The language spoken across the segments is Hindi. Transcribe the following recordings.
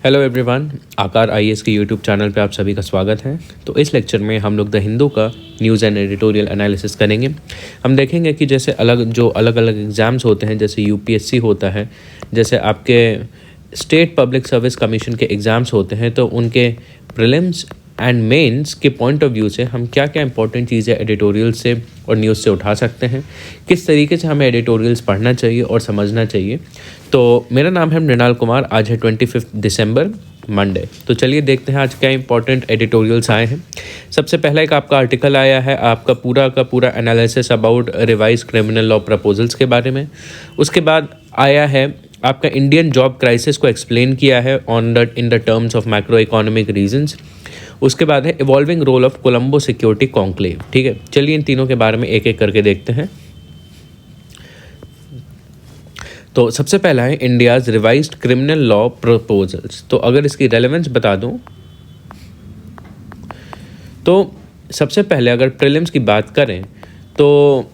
हेलो एवरीवन, आकार आईएएस के यूट्यूब चैनल पे आप सभी का स्वागत है। तो इस लेक्चर में हम लोग द हिंदू का न्यूज़ एंड एडिटोरियल एनालिसिस करेंगे। हम देखेंगे कि जैसे अलग अलग एग्ज़ाम्स होते हैं, जैसे यूपीएससी होता है, जैसे आपके स्टेट पब्लिक सर्विस कमीशन के एग्ज़ाम्स होते हैं, तो उनके प्रीलिम्स एंड मेंस के पॉइंट ऑफ व्यू से हम क्या क्या इंपॉर्टेंट चीज़ें एडिटोरियल से और न्यूज़ से उठा सकते हैं, किस तरीके से हमें एडिटोरियल्स पढ़ना चाहिए और समझना चाहिए। तो मेरा नाम है मृणाल कुमार। आज है 25 दिसंबर, मंडे। तो चलिए देखते हैं आज क्या इंपॉर्टेंट एडिटोरियल्स आए हैं। सबसे पहला एक आपका आर्टिकल आया है, आपका पूरा का पूरा analysis about revise criminal law proposals के बारे में। उसके बाद आया है आपका इंडियन जॉब क्राइसिस को एक्सप्लेन किया है in the terms of macro economic reasons. उसके बाद है evolving role of Colombo security conclave. ठीक है, चलिए इन तीनों के बारे में एक एक करके देखते हैं। तो सबसे पहला है India's revised criminal law proposals. तो अगर इसकी रेलेवेंस बता दूं तो सबसे पहले अगर प्रीलिम्स की बात करें तो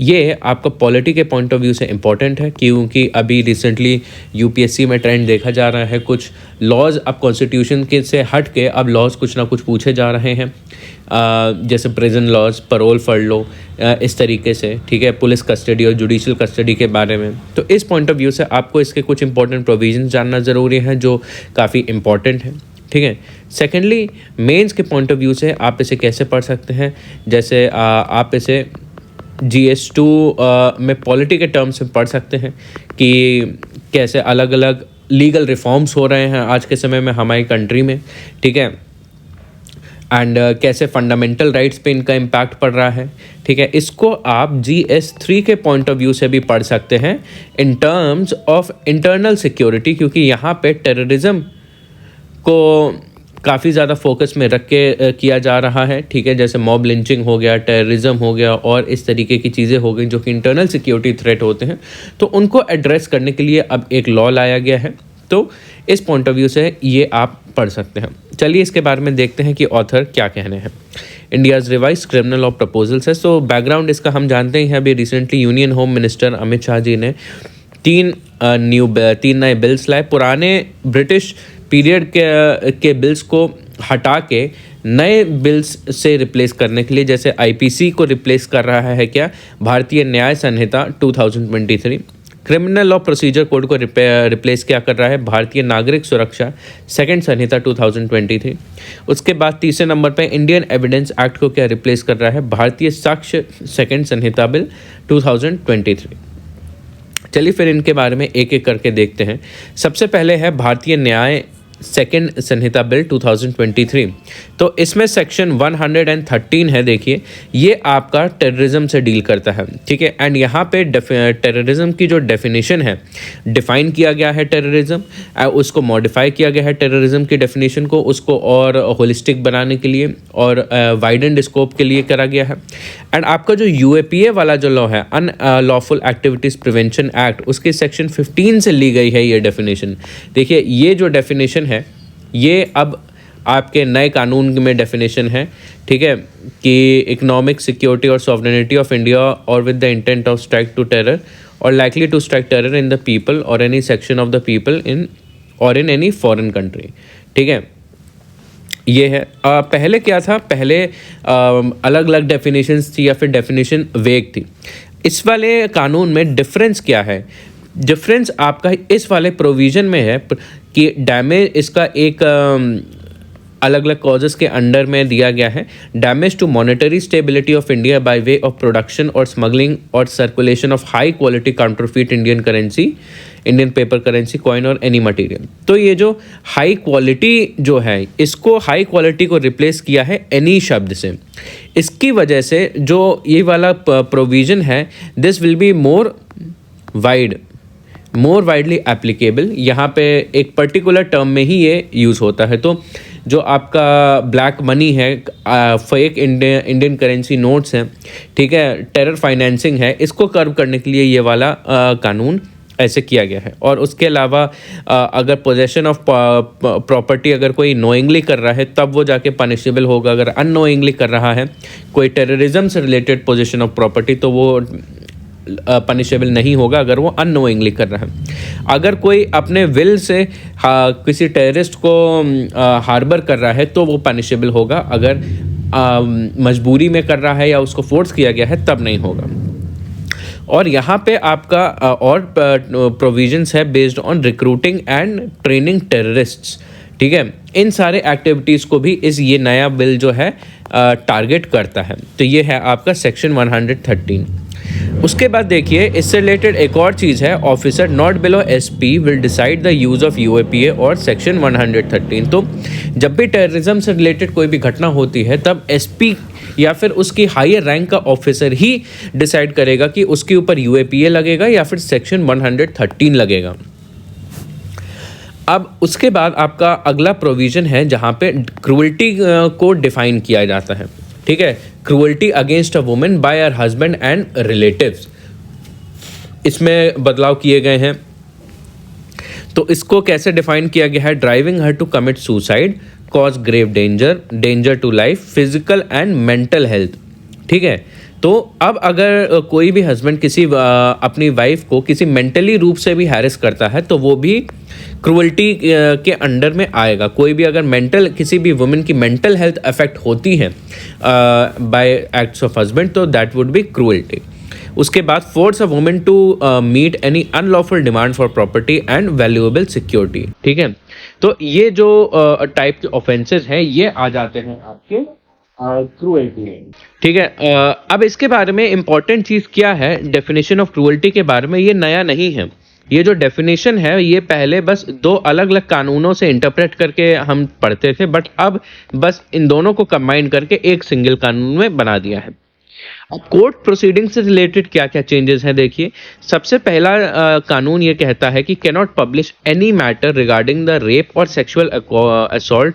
ये आपका पॉलिटी के पॉइंट ऑफ व्यू से इम्पॉर्टेंट है, क्योंकि अभी रिसेंटली यूपीएससी में ट्रेंड देखा जा रहा है, कुछ लॉज अब कॉन्स्टिट्यूशन के से हट के अब लॉज कुछ ना कुछ पूछे जा रहे हैं, जैसे प्रिजन लॉज, पैरोल फर्लो, इस तरीके से। ठीक है, पुलिस कस्टडी और जुडिशियल कस्टडी के बारे में। तो इस पॉइंट ऑफ व्यू से आपको इसके कुछ इंपॉर्टेंट प्रोविजंस जानना ज़रूरी है, जो काफ़ी इंपॉर्टेंट है। ठीक है, सेकेंडली मेंस के पॉइंट ऑफ व्यू से आप इसे कैसे पढ़ सकते हैं, जैसे आप इसे GS2 में पॉलिटी के टर्म्स में पढ़ सकते हैं कि कैसे अलग अलग लीगल रिफॉर्म्स हो रहे हैं आज के समय में हमारी कंट्री में। ठीक है, एंड कैसे फंडामेंटल राइट्स पे इनका इम्पैक्ट पड़ रहा है। ठीक है, इसको आप GS3 के पॉइंट ऑफ व्यू से भी पढ़ सकते हैं in terms of internal security, क्योंकि यहाँ पे टेररिज्म को काफ़ी ज़्यादा फोकस में रख के किया जा रहा है। ठीक है, जैसे मॉब लिंचिंग हो गया, टेररिज्म हो गया और इस तरीके की चीज़ें हो गई जो कि इंटरनल सिक्योरिटी थ्रेट होते हैं, तो उनको एड्रेस करने के लिए अब एक लॉ लाया गया है। तो इस पॉइंट ऑफ व्यू से ये आप पढ़ सकते हैं। चलिए इसके बारे में देखते हैं कि ऑथर क्या कहने हैं। India's revise criminal law proposals है। सो बैकग्राउंड इसका हम जानते ही हैं। अभी recently union home minister Amit Shah ji ने तीन नए बिल्स लाए। पुराने ब्रिटिश पीरियड के बिल्स को हटा के नए बिल्स से रिप्लेस करने के लिए, जैसे आईपीसी को रिप्लेस कर रहा है क्या, भारतीय न्याय संहिता 2023, क्रिमिनल लॉ प्रोसीजर कोड को रिप्लेस क्या कर रहा है, भारतीय नागरिक सुरक्षा सेकंड संहिता 2023। उसके बाद तीसरे नंबर पे इंडियन एविडेंस एक्ट को क्या रिप्लेस कर रहा है, भारतीय साक्ष्य सेकंड संहिता बिल 2023। चलिए फिर इनके बारे में एक एक करके देखते हैं। सबसे पहले है भारतीय न्याय सेकेंड संहिता बिल 2023। तो इसमें सेक्शन 113 है, देखिए ये आपका टेररिज्म से डील करता है। ठीक है, एंड यहाँ पे टेररिज्म की जो डेफिनेशन है, डिफाइन किया गया है टेररिज्म, उसको मॉडिफाई किया गया है टेररिज्म की डेफिनेशन को, उसको और होलिस्टिक बनाने के लिए और वाइडेंड स्कोप के लिए करा गया है। एंड आपका जो UAPA वाला जो लॉ है, अनलॉफुल एक्टिविटीज़ प्रिवेंशन एक्ट, उसके सेक्शन 15 से ली गई है ये डेफिनेशन। देखिए ये जो डेफिनेशन है ये अब आपके नए कानून में डेफिनेशन है। ठीक है, कि इकोनॉमिक सिक्योरिटी और सॉवरेनिटी ऑफ इंडिया और with the intent of strike to terror और likely to strike terror in the people और any section of the people in any foreign country. ठीक है, ये है। पहले क्या था, पहले अलग अलग डेफिनेशंस थी या फिर डेफिनेशन वेग थी। इस वाले कानून में डिफरेंस क्या है, डिफरेंस आपका इस वाले प्रोविज़न में है कि डैमेज इसका एक अलग अलग कॉजेस के अंडर में दिया गया है। Damage to monetary stability of India by way of production और स्मगलिंग और circulation of high quality counterfeit Indian currency, Indian paper currency, coin और एनी मटेरियल। तो ये जो हाई क्वालिटी जो है, इसको हाई क्वालिटी को रिप्लेस किया है एनी शब्द से। इसकी वजह से जो ये वाला प्रोविज़न है, this will be more widely applicable. यहाँ पे एक पर्टिकुलर टर्म में ही ये यूज़ होता है। तो जो आपका ब्लैक मनी है, फेक इंडियन करेंसी नोट्स हैं, ठीक है, टेरर फाइनेंसिंग है, इसको कर्व करने के लिए ये वाला कानून ऐसे किया गया है। और उसके अलावा अगर पोजेशन ऑफ प्रॉपर्टी अगर कोई नोइंगली कर रहा है तब वो जाके पनिशेबल होगा। अगर अननोइंगली कर रहा है कोई टेररिज्म से रिलेटेड पोजेशन ऑफ प्रॉपर्टी तो वो पनिशेबल नहीं होगा अगर वो अननोइंगली कर रहा है। अगर कोई अपने विल से किसी टेररिस्ट को हार्बर कर रहा है तो वो पनिशेबल होगा, अगर मजबूरी में कर रहा है या उसको फोर्स किया गया है तब नहीं होगा। और यहाँ पे आपका और प्रोविजंस है based on recruiting and training terrorists, ठीक है। इन सारे एक्टिविटीज़ को भी ये नया बिल जो है टारगेट करता है। तो ये है आपका सेक्शन 113। उसके बाद देखिए इससे रिलेटेड एक और चीज़ है, officer not below SP will decide the use of UAPA और सेक्शन 113। तो जब भी टेररिज्म से रिलेटेड कोई भी घटना होती है तब एसपी या फिर उसकी हायर रैंक का ऑफिसर ही डिसाइड करेगा कि उसके ऊपर यूएपीए लगेगा या फिर सेक्शन 113 लगेगा। अब उसके बाद आपका अगला प्रोविज़न है जहाँ पे क्रूअल्टी को डिफाइन किया जाता है, ठीक है। Cruelty against a women bye her husband and relatives, इसमें बदलाव किए गए हैं। तो इसको कैसे डिफाइन किया गया है, driving her to commit suicide, cause grave danger to life, physical and mental health, ठीक है। तो अब अगर कोई भी हस्बैंड किसी अपनी वाइफ को किसी मेंटली रूप से भी हैरेस करता है तो वो भी क्रूअल्टी के अंडर में आएगा। कोई भी अगर किसी भी वुमेन की मेंटल हेल्थ अफेक्ट होती है बाय एक्ट्स ऑफ हस्बैंड तो दैट वुड बी क्रूअल्टी। उसके बाद force a women to meet any unlawful demand for property and valuable security, ठीक है। तो ये जो टाइप के ऑफेंसेस हैं ये आ जाते हैं आपके क्रूअल्टी, ठीक है। अब इसके बारे में इंपॉर्टेंट चीज़ क्या है, डेफिनेशन ऑफ क्रूअल्टी के बारे में ये नया नहीं है। ये जो डेफिनेशन है ये पहले बस दो अलग अलग कानूनों से इंटरप्रेट करके हम पढ़ते थे, बट अब बस इन दोनों को कंबाइन करके एक सिंगल कानून में बना दिया है। अब कोर्ट प्रोसीडिंग से रिलेटेड क्या क्या चेंजेस हैं देखिए। सबसे पहला कानून ये कहता है कि can not publish any matter regarding the rape और sexual assault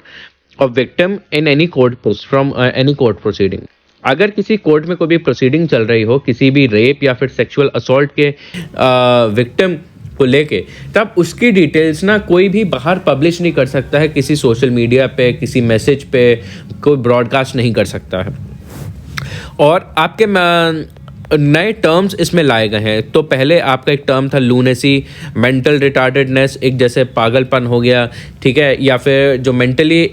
of victim in any court from any court proceeding. अगर किसी कोर्ट में कोई भी प्रोसीडिंग चल रही हो किसी भी रेप या फिर सेक्सुअल असॉल्ट के विक्टिम को लेके, तब उसकी डिटेल्स ना कोई भी बाहर पब्लिश नहीं कर सकता है, किसी सोशल मीडिया पे किसी मैसेज पे कोई ब्रॉडकास्ट नहीं कर सकता है। और आपके नए टर्म्स इसमें लाए गए हैं। तो पहले आपका एक टर्म था लूनेसी, मेंटल रिटार्डेडनेस, एक जैसे पागलपन हो गया, ठीक है, या फिर जो मेंटली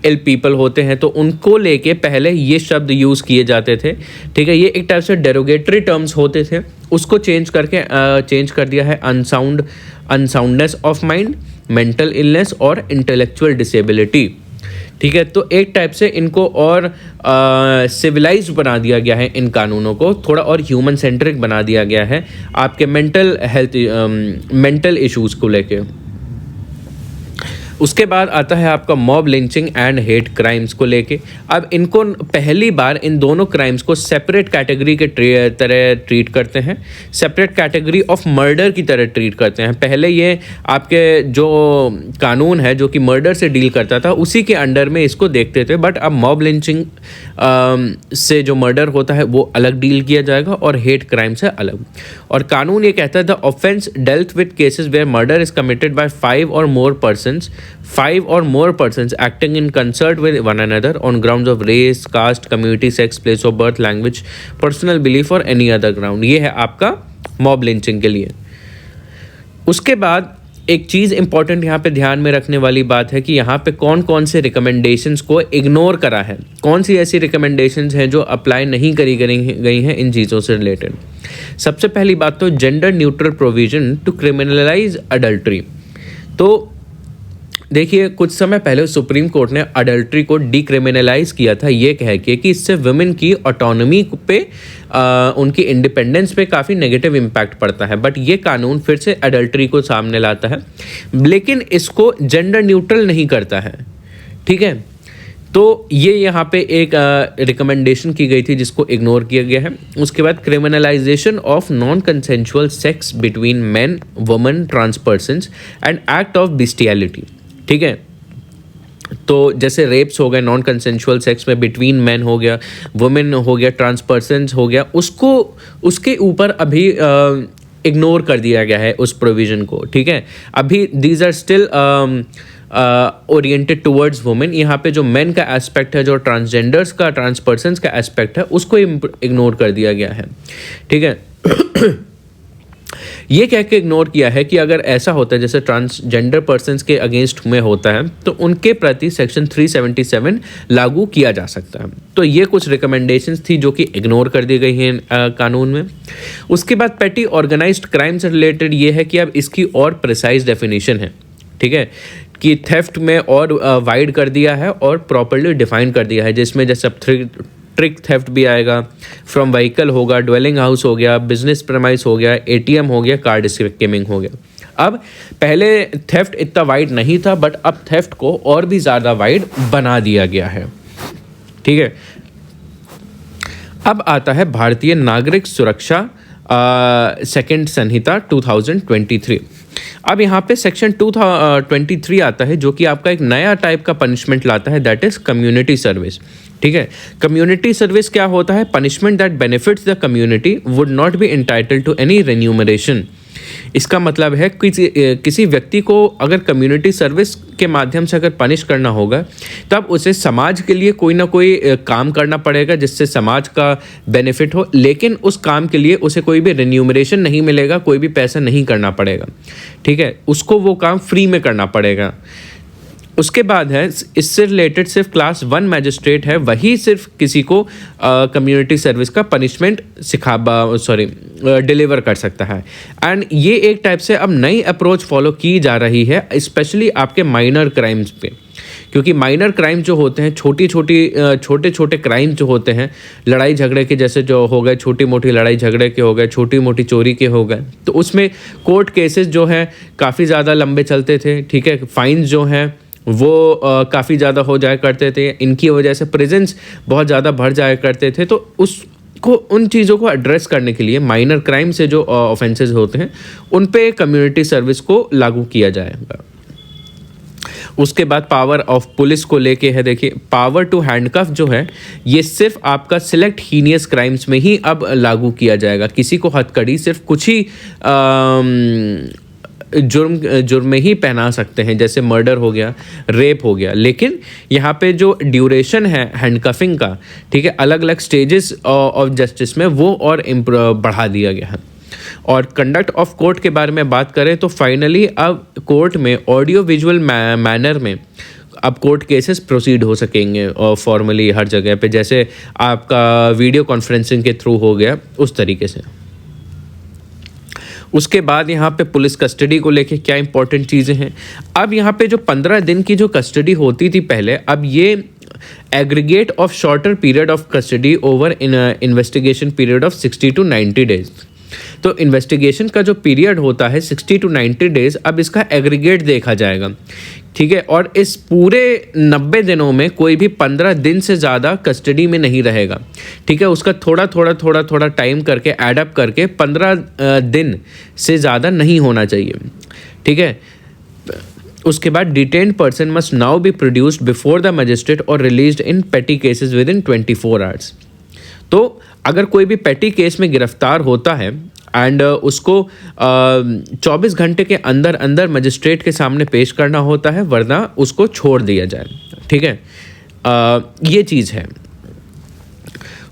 इल पीपल होते हैं तो उनको लेके पहले ये शब्द यूज़ किए जाते थे, ठीक है। ये एक टाइप से डेरोगेटरी टर्म्स होते थे, उसको चेंज कर दिया है unsoundness of mind, mental illness और इंटेलेक्चुअल डिसेबिलिटी, ठीक है। तो एक टाइप से इनको और सिविलाइज्ड बना दिया गया है, इन कानूनों को थोड़ा और ह्यूमन सेंट्रिक बना दिया गया है आपके मेंटल इश्यूज़ को लेके। उसके बाद आता है आपका mob lynching and hate crimes को लेके। अब इनको पहली बार इन दोनों क्राइम्स को सेपरेट कैटेगरी के तरह ट्रीट करते हैं, सेपरेट कैटेगरी ऑफ मर्डर की तरह ट्रीट करते हैं। पहले ये आपके जो कानून है जो कि मर्डर से डील करता था उसी के अंडर में इसको देखते थे, बट अब मॉब लिंचिंग से जो मर्डर होता है वो अलग डील किया जाएगा और हेट क्राइम से अलग। और कानून ये कहता है the offence dealt with cases where murder is committed by 5 or more persons acting in concert with one another on grounds of race, caste, community, sex, place of birth, language, personal belief or any other ground। ये है आपका मॉब लिंचिंग के लिए। उसके बाद एक चीज़ इंपॉर्टेंट यहाँ पे ध्यान में रखने वाली बात है कि यहाँ पे कौन कौन से रिकमेंडेशंस को इग्नोर करा है, कौन सी ऐसी रिकमेंडेशंस हैं जो अप्लाई नहीं करी गई हैं इन चीज़ों से रिलेटेड। सबसे पहली बात तो gender neutral provision to criminalise adultery. तो देखिए कुछ समय पहले सुप्रीम कोर्ट ने अडल्ट्री को डिक्रिमिनलाइज किया था ये कह के कि इससे वुमेन की ऑटोनॉमी पे उनकी इंडिपेंडेंस पे काफ़ी नेगेटिव इम्पैक्ट पड़ता है, बट ये कानून फिर से अडल्ट्री को सामने लाता है, लेकिन इसको जेंडर न्यूट्रल नहीं करता है, ठीक है। तो ये यहाँ पे एक रिकमेंडेशन की गई थी जिसको इग्नोर किया गया है। उसके बाद criminalization of non consensual sex between man, woman, trans persons and act of bestiality, ठीक है। तो जैसे रेप्स हो गए, नॉन कंसेंशुअल सेक्स में बिटवीन मैन हो गया, वुमेन हो गया, ट्रांस पर्सन्स हो गया, उसके ऊपर अभी इग्नोर कर दिया गया है उस प्रोविज़न को, ठीक है। अभी these are still oriented towards women. यहाँ पे जो मेन का एस्पेक्ट है, जो ट्रांसजेंडर्स का, ट्रांस पर्सन्स का एस्पेक्ट है, उसको इग्नोर कर दिया गया है, ठीक है। ये कह के इग्नोर किया है कि अगर ऐसा होता है जैसे ट्रांसजेंडर पर्सन्स के अगेंस्ट में होता है तो उनके प्रति सेक्शन 377 लागू किया जा सकता है। तो ये कुछ रिकमेंडेशंस थी जो कि इग्नोर कर दी गई हैं कानून में। उसके बाद पेटी ऑर्गेनाइज्ड क्राइम से रिलेटेड ये है कि अब इसकी और प्रिसाइज डेफिनेशन है, ठीक है, कि थेफ्ट में और वाइड कर दिया है और प्रॉपर्ली डिफाइन कर दिया है, जिसमें जैसे अब ट्रिक थेफ्ट भी आएगा, फ्रॉम व्हीकल होगा, ड्वेलिंग हाउस हो गया, बिजनेस प्रेमाइस हो गया, एटीएम हो गया, कार्ड स्कैमिंग हो गया। अब पहले थेफ्ट इतना वाइड नहीं था, बट अब थेफ्ट को और भी ज़्यादा वाइड बना दिया गया है, ठीक है। अब आता है भारतीय नागरिक सुरक्षा सेकेंड संहिता 2023। अब यहाँ पे सेक्शन 223 आता है जो कि आपका एक नया टाइप का पनिशमेंट लाता है, दैट इज कम्युनिटी सर्विस, ठीक है। कम्युनिटी सर्विस क्या होता है? Punishment that benefits the community would not be entitled to any remuneration. इसका मतलब है कि किसी व्यक्ति को अगर कम्युनिटी सर्विस के माध्यम से अगर पनिश करना होगा तब उसे समाज के लिए कोई ना कोई काम करना पड़ेगा जिससे समाज का बेनिफिट हो, लेकिन उस काम के लिए उसे कोई भी रेन्यूमरेशन नहीं मिलेगा, कोई भी पैसा नहीं करना पड़ेगा, ठीक है। उसको वो काम फ्री में करना पड़ेगा। उसके बाद है इससे रिलेटेड सिर्फ क्लास 1 मैजिस्ट्रेट है, वही सिर्फ किसी को कम्युनिटी सर्विस का पनिशमेंट डिलीवर कर सकता है। एंड ये एक टाइप से अब नई अप्रोच फॉलो की जा रही है, स्पेशली आपके माइनर क्राइम्स पे, क्योंकि माइनर क्राइम जो होते हैं, छोटे छोटे क्राइम जो होते हैं, लड़ाई झगड़े के जैसे जो हो गए, छोटी मोटी लड़ाई झगड़े के हो गए, छोटी मोटी चोरी के हो गए, तो उसमें कोर्ट केसेस जो हैं काफ़ी ज़्यादा लंबे चलते थे, ठीक है। फाइन्स जो हैं वो काफ़ी ज़्यादा हो जाया करते थे, इनकी वजह से प्रेजेंस बहुत ज़्यादा बढ़ जाया करते थे। तो उन चीज़ों को एड्रेस करने के लिए माइनर क्राइम से जो ऑफेंसेस होते हैं उन पे कम्युनिटी सर्विस को लागू किया जाएगा। उसके बाद पावर ऑफ पुलिस को लेके है, देखिए पावर टू हैंडकफ जो है ये सिर्फ आपका सिलेक्ट हीनियस क्राइम्स में ही अब लागू किया जाएगा। किसी को हथकड़ी सिर्फ कुछ ही जुर्म में ही पहना सकते हैं, जैसे मर्डर हो गया, रेप हो गया, लेकिन यहाँ पे जो ड्यूरेशन है हैंडकफिंग का, ठीक है, अलग अलग स्टेजेस ऑफ जस्टिस में वो और बढ़ा दिया गया है। और कंडक्ट ऑफ कोर्ट के बारे में बात करें तो फाइनली अब कोर्ट में ऑडियो विजुअल मैनर में अब कोर्ट केसेस प्रोसीड हो सकेंगे और फॉर्मली हर जगह पे, जैसे आपका वीडियो कॉन्फ्रेंसिंग के थ्रू हो गया उस तरीके से। उसके बाद यहाँ पे पुलिस कस्टडी को लेके क्या इंपॉर्टेंट चीज़ें हैं। अब यहाँ पे जो 15 दिन की जो कस्टडी होती थी पहले, अब ये aggregate of shorter period of custody over investigation period of 60 to 90 days. तो इन्वेस्टिगेशन का जो पीरियड होता है 60 to 90 डेज, अब इसका एग्रीगेट देखा जाएगा, ठीक है। और इस पूरे 90 दिनों में कोई भी 15 दिन से ज़्यादा कस्टडी में नहीं रहेगा, ठीक है। उसका थोड़ा टाइम करके एडअप करके 15 दिन से ज़्यादा नहीं होना चाहिए, ठीक है। उसके बाद detained person must now be produced before the magistrate और released in petty cases with in 24 hours. तो अगर कोई भी पेटी केस में गिरफ्तार होता है एंड उसको 24 घंटे के अंदर अंदर मजिस्ट्रेट के सामने पेश करना होता है, वरना उसको छोड़ दिया जाए, ठीक है। ये चीज़ है।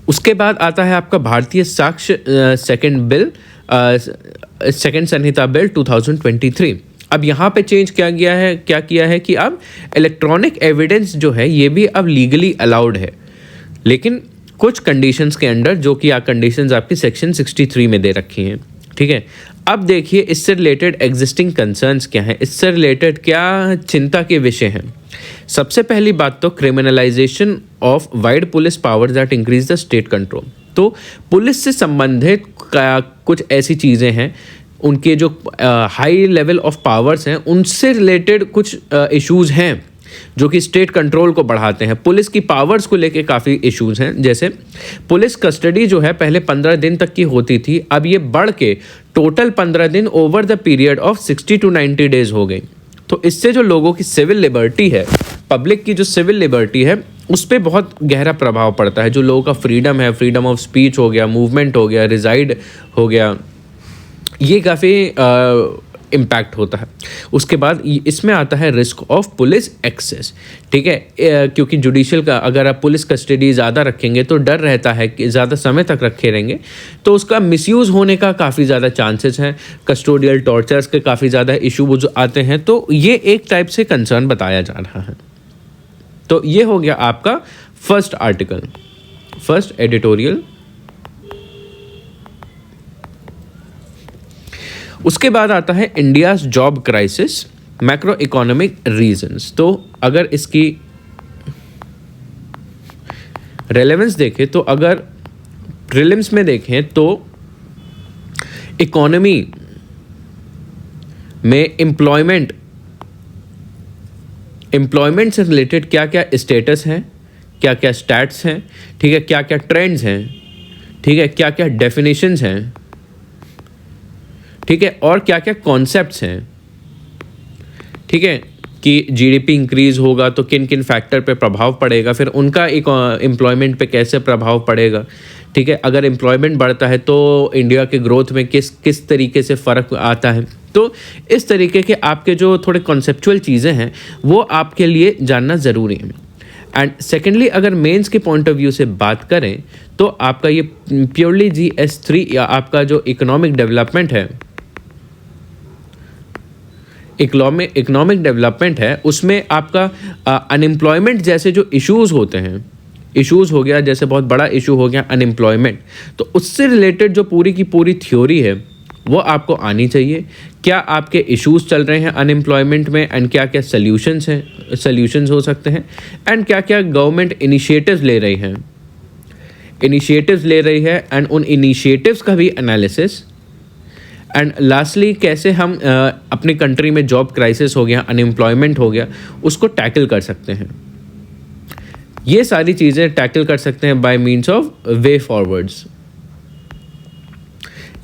उसके बाद आता है आपका भारतीय साक्ष्य सेकेंड संहिता बिल 2023। अब यहाँ पे चेंज क्या किया है कि अब इलेक्ट्रॉनिक एविडेंस जो है ये भी अब लीगली अलाउड है, लेकिन कुछ कंडीशंस के अंडर, जो कि कंडीशंस आपकी सेक्शन 63 में दे रखी हैं, ठीक है। अब देखिए इससे रिलेटेड एग्जिस्टिंग कंसर्न्स क्या हैं, इससे रिलेटेड क्या चिंता के विषय हैं। सबसे पहली बात तो criminalisation of wide police power that increase the state control. तो पुलिस से संबंधित कुछ ऐसी चीज़ें हैं, उनके जो हाई लेवल ऑफ पावर्स हैं उनसे रिलेटेड कुछ इश्यूज़ हैं जो कि स्टेट कंट्रोल को बढ़ाते हैं। पुलिस की पावर्स को लेके काफ़ी इश्यूज हैं, जैसे पुलिस कस्टडी जो है पहले 15 दिन तक की होती थी, अब ये बढ़ के टोटल 15 दिन over the period of 60 to 90 days हो गई। तो इससे जो लोगों की सिविल लिबर्टी है, पब्लिक की जो सिविल लिबर्टी है, उस पर बहुत गहरा प्रभाव पड़ता है। जो लोगों का फ्रीडम है, फ्रीडम ऑफ स्पीच हो गया, मूवमेंट हो गया, रिजाइड हो गया, ये काफ़ी इम्पैक्ट होता है। उसके बाद इसमें आता है रिस्क ऑफ पुलिस एक्सेस, ठीक है, क्योंकि जुडिशियल का अगर आप पुलिस कस्टडी ज़्यादा रखेंगे तो डर रहता है कि ज़्यादा समय तक रखे रहेंगे तो उसका मिसयूज़ होने का काफ़ी ज़्यादा चांसेस हैं, कस्टोडियल टॉर्चर्स के काफ़ी ज़्यादा इशूज आते हैं। तो ये एक टाइप से कंसर्न बताया जा रहा है। तो ये हो गया आपका फर्स्ट आर्टिकल, फर्स्ट एडिटोरियल। उसके बाद आता है India's job crisis, macro economic reasons. तो अगर इसकी रेलेवेंस देखें तो अगर प्रीलिम्स में देखें तो इकोनॉमी में एम्प्लॉयमेंट से रिलेटेड क्या क्या स्टेटस हैं, क्या क्या स्टैट्स हैं, ठीक है, क्या क्या ट्रेंड्स हैं, ठीक है, क्या क्या डेफिनेशंस हैं, ठीक है, और क्या क्या कॉन्सेप्ट्स हैं, ठीक है, कि जीडीपी इंक्रीज होगा तो किन किन फैक्टर पे प्रभाव पड़ेगा, फिर उनका एक एम्प्लॉयमेंट पे कैसे प्रभाव पड़ेगा, ठीक है, अगर एम्प्लॉयमेंट बढ़ता है तो इंडिया के ग्रोथ में किस तरीके से फ़र्क आता है। तो इस तरीके के आपके जो थोड़े कॉन्सेप्चुअल चीज़ें हैं वो आपके लिए जानना ज़रूरी है। एंड सेकेंडली अगर मेंस के पॉइंट ऑफ व्यू से बात करें तो आपका ये प्योरली GS3 या आपका जो इकोनॉमिक डेवलपमेंट है, इकोनॉमिक डेवलपमेंट है, उसमें आपका अनएम्प्लॉयमेंट जैसे जो इश्यूज होते हैं, इश्यूज हो गया जैसे बहुत बड़ा इशू हो गया अनएम्प्लॉयमेंट, तो उससे रिलेटेड जो पूरी की पूरी थ्योरी है वो आपको आनी चाहिए। क्या आपके इश्यूज चल रहे हैं अनएम्प्लॉयमेंट में एंड क्या क्या सल्यूशंस हो सकते हैं एंड क्या क्या गवर्नमेंट इनिशिएटिव्स ले रही है एंड उन इनिशिएटिव्स का भी एनालिसिस। एंड लास्टली कैसे हम अपनी कंट्री में जॉब क्राइसिस हो गया, अनएम्प्लॉयमेंट हो गया, उसको टैकल कर सकते हैं। ये सारी चीज़ें टैकल कर सकते हैं bye means of way forwards.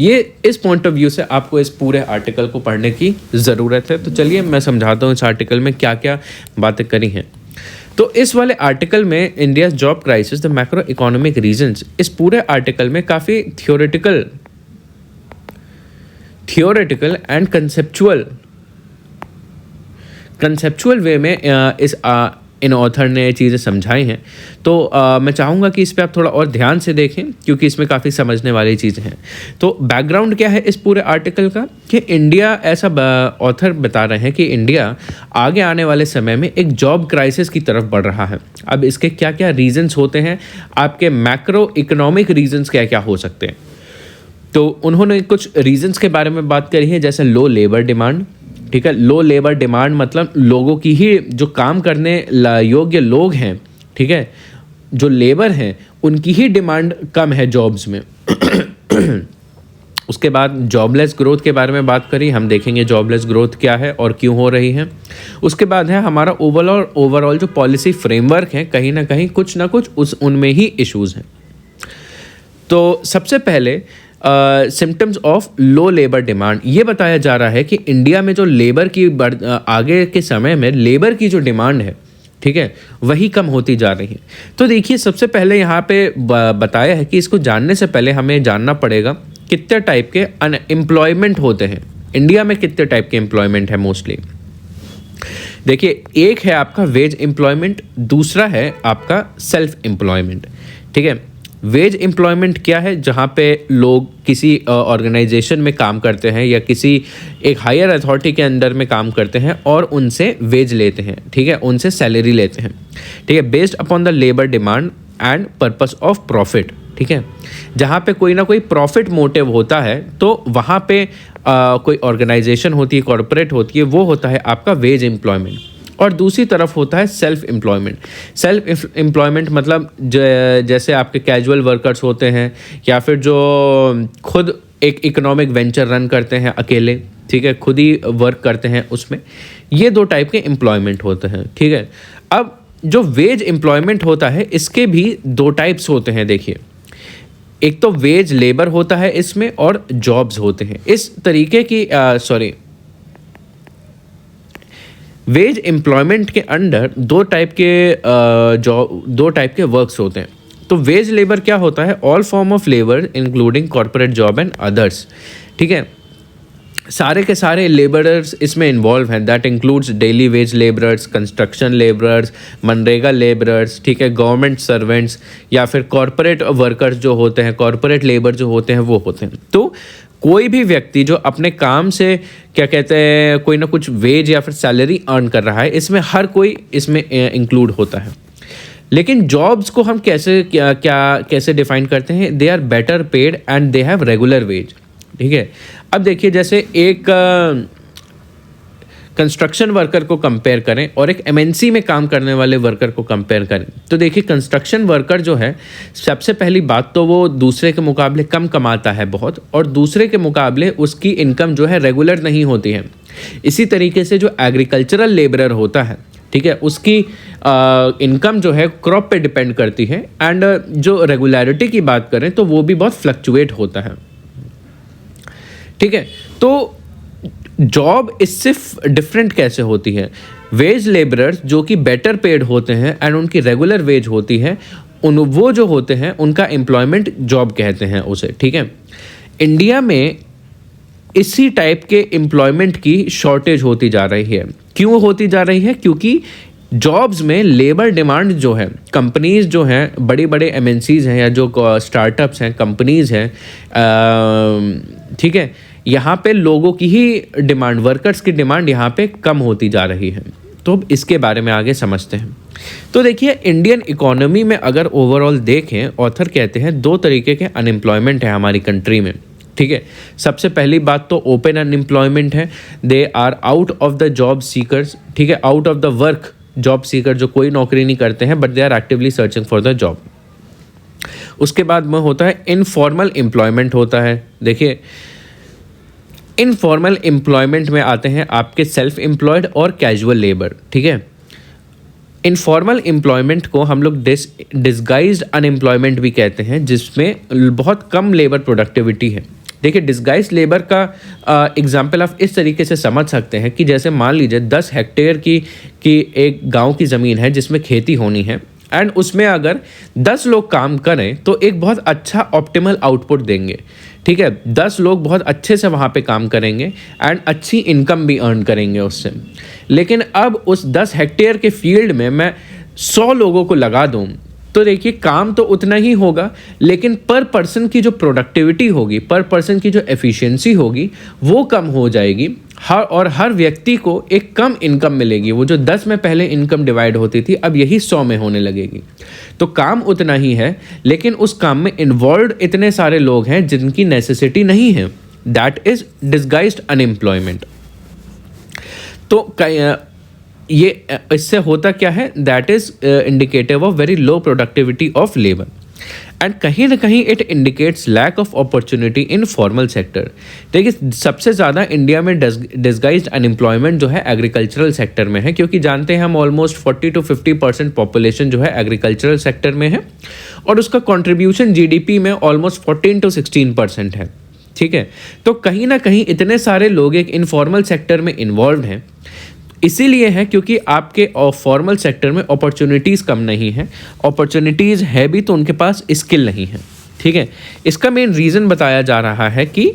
ये इस पॉइंट ऑफ व्यू से आपको इस पूरे आर्टिकल को पढ़ने की ज़रूरत है। तो चलिए मैं समझाता हूँ इस आर्टिकल में क्या क्या बातें करी हैं। तो इस वाले आर्टिकल में India job crisis the macro economic reasons, इस पूरे आर्टिकल में काफ़ी थियोरेटिकल एंड कंसेप्चुअल वे में इन ऑथर ने चीज़ें समझाई हैं। तो मैं चाहूँगा कि इस पे आप थोड़ा और ध्यान से देखें क्योंकि इसमें काफ़ी समझने वाली चीज़ें हैं। तो बैकग्राउंड क्या है इस पूरे आर्टिकल का कि इंडिया, ऐसा ऑथर बता रहे हैं कि इंडिया आगे आने वाले समय में एक जॉब क्राइसिस की तरफ बढ़ रहा है। अब इसके क्या क्या रीजंस होते हैं, आपके मैक्रो इकोनॉमिक रीजंस क्या क्या हो सकते हैं। तो उन्होंने कुछ रीजंस के बारे में बात करी है, जैसे लो लेबर डिमांड, ठीक है, लो लेबर डिमांड मतलब लोगों की ही जो काम करने योग्य लोग हैं, ठीक है, जो लेबर हैं उनकी ही डिमांड कम है जॉब्स में। उसके बाद जॉबलेस ग्रोथ के बारे में बात करी, हम देखेंगे जॉबलेस ग्रोथ क्या है और क्यों हो रही है। उसके बाद है हमारा ओवरऑल जो पॉलिसी फ्रेमवर्क है, कहीं ना कहीं कुछ ना कुछ उनमें ही इश्यूज हैं। तो सबसे पहले symptoms of low labour demand, ये बताया जा रहा है कि इंडिया में जो लेबर की आगे के समय में लेबर की जो डिमांड है, ठीक है, वही कम होती जा रही है। तो देखिए सबसे पहले यहाँ पे बताया है कि इसको जानने से पहले हमें जानना पड़ेगा कितने टाइप के अनएम्प्लॉयमेंट होते हैं इंडिया में, कितने टाइप के एम्प्लॉयमेंट है मोस्टली। देखिए एक है आपका वेज एम्प्लॉयमेंट, दूसरा है आपका सेल्फ एम्प्लॉयमेंट, ठीक है। वेज एम्प्लॉयमेंट क्या है, जहाँ पे लोग किसी ऑर्गेनाइजेशन में काम करते हैं या किसी एक हायर अथॉरिटी के अंडर में काम करते हैं और उनसे वेज लेते हैं, ठीक है, उनसे सैलरी लेते हैं, ठीक है, based upon the labour demand and purpose of profit, ठीक है। जहाँ पे कोई ना कोई प्रॉफिट मोटिव होता है तो वहाँ पे कोई ऑर्गेनाइजेशन होती है, कॉरपोरेट होती है, वो होता है आपका वेज एम्प्लॉयमेंट। और दूसरी तरफ होता है सेल्फ एम्प्लॉयमेंट। सेल्फ एम्प्लॉयमेंट मतलब जैसे आपके कैजुअल वर्कर्स होते हैं या फिर जो खुद एक इकोनॉमिक वेंचर रन करते हैं अकेले, ठीक है, खुद ही वर्क करते हैं, उसमें ये दो टाइप के एम्प्लॉयमेंट होते हैं, ठीक है। अब जो वेज एम्प्लॉयमेंट होता है इसके भी दो टाइप्स होते हैं। देखिए एक तो वेज लेबर होता है इसमें और जॉब्स होते हैं। इस तरीके की वेज एम्प्लॉयमेंट के अंडर दो टाइप के वर्क्स होते हैं। तो वेज लेबर क्या होता है, all form of labour including corporate job and others, ठीक है। सारे के सारे लेबरर्स इसमें इन्वॉल्व हैं। That includes daily veg labourers, construction labourers, MNREGA labourers, ठीक है, गवर्नमेंट सर्वेंट्स या फिर कॉरपोरेट वर्कर्स जो होते हैं, कॉरपोरेट लेबर जो होते हैं वो होते हैं। तो कोई भी व्यक्ति जो अपने काम से क्या कहते हैं कोई ना कुछ वेज या फिर सैलरी अर्न कर रहा है, इसमें हर कोई इसमें इंक्लूड होता है। लेकिन जॉब्स को हम कैसे डिफाइन करते हैं? They are better paid and they have regular wage, ठीक है। अब देखिए, जैसे एक कंस्ट्रक्शन वर्कर को कंपेयर करें और एक एमएनसी में काम करने वाले वर्कर को कंपेयर करें, तो देखिए कंस्ट्रक्शन वर्कर जो है, सबसे पहली बात तो वो दूसरे के मुकाबले कम कमाता है बहुत, और दूसरे के मुकाबले उसकी इनकम जो है रेगुलर नहीं होती है। इसी तरीके से जो एग्रीकल्चरल लेबरर होता है, ठीक है, उसकी इनकम जो है क्रॉप पे डिपेंड करती है, एंड जो रेगुलरिटी की बात करें तो वो भी बहुत फ्लक्चुएट होता है, ठीक है। तो जॉब इससे डिफरेंट कैसे होती है? वेज लेबरर्स जो कि बेटर पेड होते हैं एंड उनकी रेगुलर वेज होती है, वो जो होते हैं उनका एम्प्लॉयमेंट जॉब कहते हैं उसे, ठीक है। इंडिया में इसी टाइप के एम्प्लॉयमेंट की शॉर्टेज होती जा रही है। क्यों होती जा रही है? क्योंकि जॉब्स में लेबर डिमांड जो है, कंपनीज जो हैं, बड़े बड़े एमएनसीज हैं या जो स्टार्टअप्स हैं, कंपनीज हैं, ठीक है, यहाँ पे लोगों की ही डिमांड, वर्कर्स की डिमांड यहाँ पे कम होती जा रही है। तो अब इसके बारे में आगे समझते हैं। तो देखिए, इंडियन इकोनॉमी में अगर ओवरऑल देखें, ऑथर कहते हैं 2 तरीके के अनएम्प्लॉयमेंट है हमारी कंट्री में, ठीक है। सबसे पहली बात तो ओपन अनएम्प्लॉयमेंट है। They are out of the job seekers, ठीक है, out of the work job seeker, जो कोई नौकरी नहीं करते हैं but they are actively searching for the job. उसके बाद में होता है इनफॉर्मल एम्प्लॉयमेंट होता है। देखिए, इनफॉर्मल एम्प्लॉयमेंट में आते हैं आपके सेल्फ एम्प्लॉयड और कैजुअल लेबर, ठीक है। इनफॉर्मल एम्प्लॉयमेंट को हम लोग डिस्गाइज्ड अनएम्प्लॉयमेंट भी कहते हैं, जिसमें बहुत कम लेबर प्रोडक्टिविटी है। देखिए, डिस्गाइज्ड लेबर का एग्जाम्पल आप इस तरीके से समझ सकते हैं कि जैसे मान लीजिए 10 हेक्टेयर की एक गांव की ज़मीन है जिसमें खेती होनी है, एंड उसमें अगर 10 लोग काम करें तो एक बहुत अच्छा ऑप्टिमल आउटपुट देंगे, ठीक है। 10 लोग बहुत अच्छे से वहाँ पे काम करेंगे एंड अच्छी इनकम भी अर्न करेंगे उससे। लेकिन अब उस 10 हेक्टेयर के फील्ड में मैं 100 लोगों को लगा दूँ, तो देखिए काम तो उतना ही होगा, लेकिन पर पर्सन की जो प्रोडक्टिविटी होगी, पर पर्सन की जो एफिशिएंसी होगी, वो कम हो जाएगी। हर व्यक्ति को एक कम इनकम मिलेगी। वो जो 10 में पहले इनकम डिवाइड होती थी, अब यही 100 में होने लगेगी। तो काम उतना ही है, लेकिन उस काम में इन्वॉल्व इतने सारे लोग हैं जिनकी नेसेसिटी नहीं है। That is disguised unemployment. तो ये इससे होता क्या है? That is indicative of very low productivity of labour, and कहीं ना कहीं it indicates lack of opportunity in formal sector. देखिए, सबसे ज़्यादा इंडिया में डिस्गाइज्ड अनएम्प्लॉयमेंट जो है एग्रीकल्चरल सेक्टर में है, क्योंकि जानते हैं हम ऑलमोस्ट 40 to 50% पॉपुलेशन जो है एग्रीकल्चरल सेक्टर में है, और उसका कॉन्ट्रीब्यूशन जीडीपी में ऑलमोस्ट 14 to 16% है, ठीक है। तो कहीं ना कहीं इतने सारे लोग एक इनफॉर्मल सेक्टर में इन्वॉल्व हैं, इसीलिए है क्योंकि आपके फॉर्मल सेक्टर में अपॉर्चुनिटीज़ कम नहीं है। अपॉर्चुनिटीज़ है भी तो उनके पास स्किल नहीं है, ठीक है। इसका मेन रीज़न बताया जा रहा है कि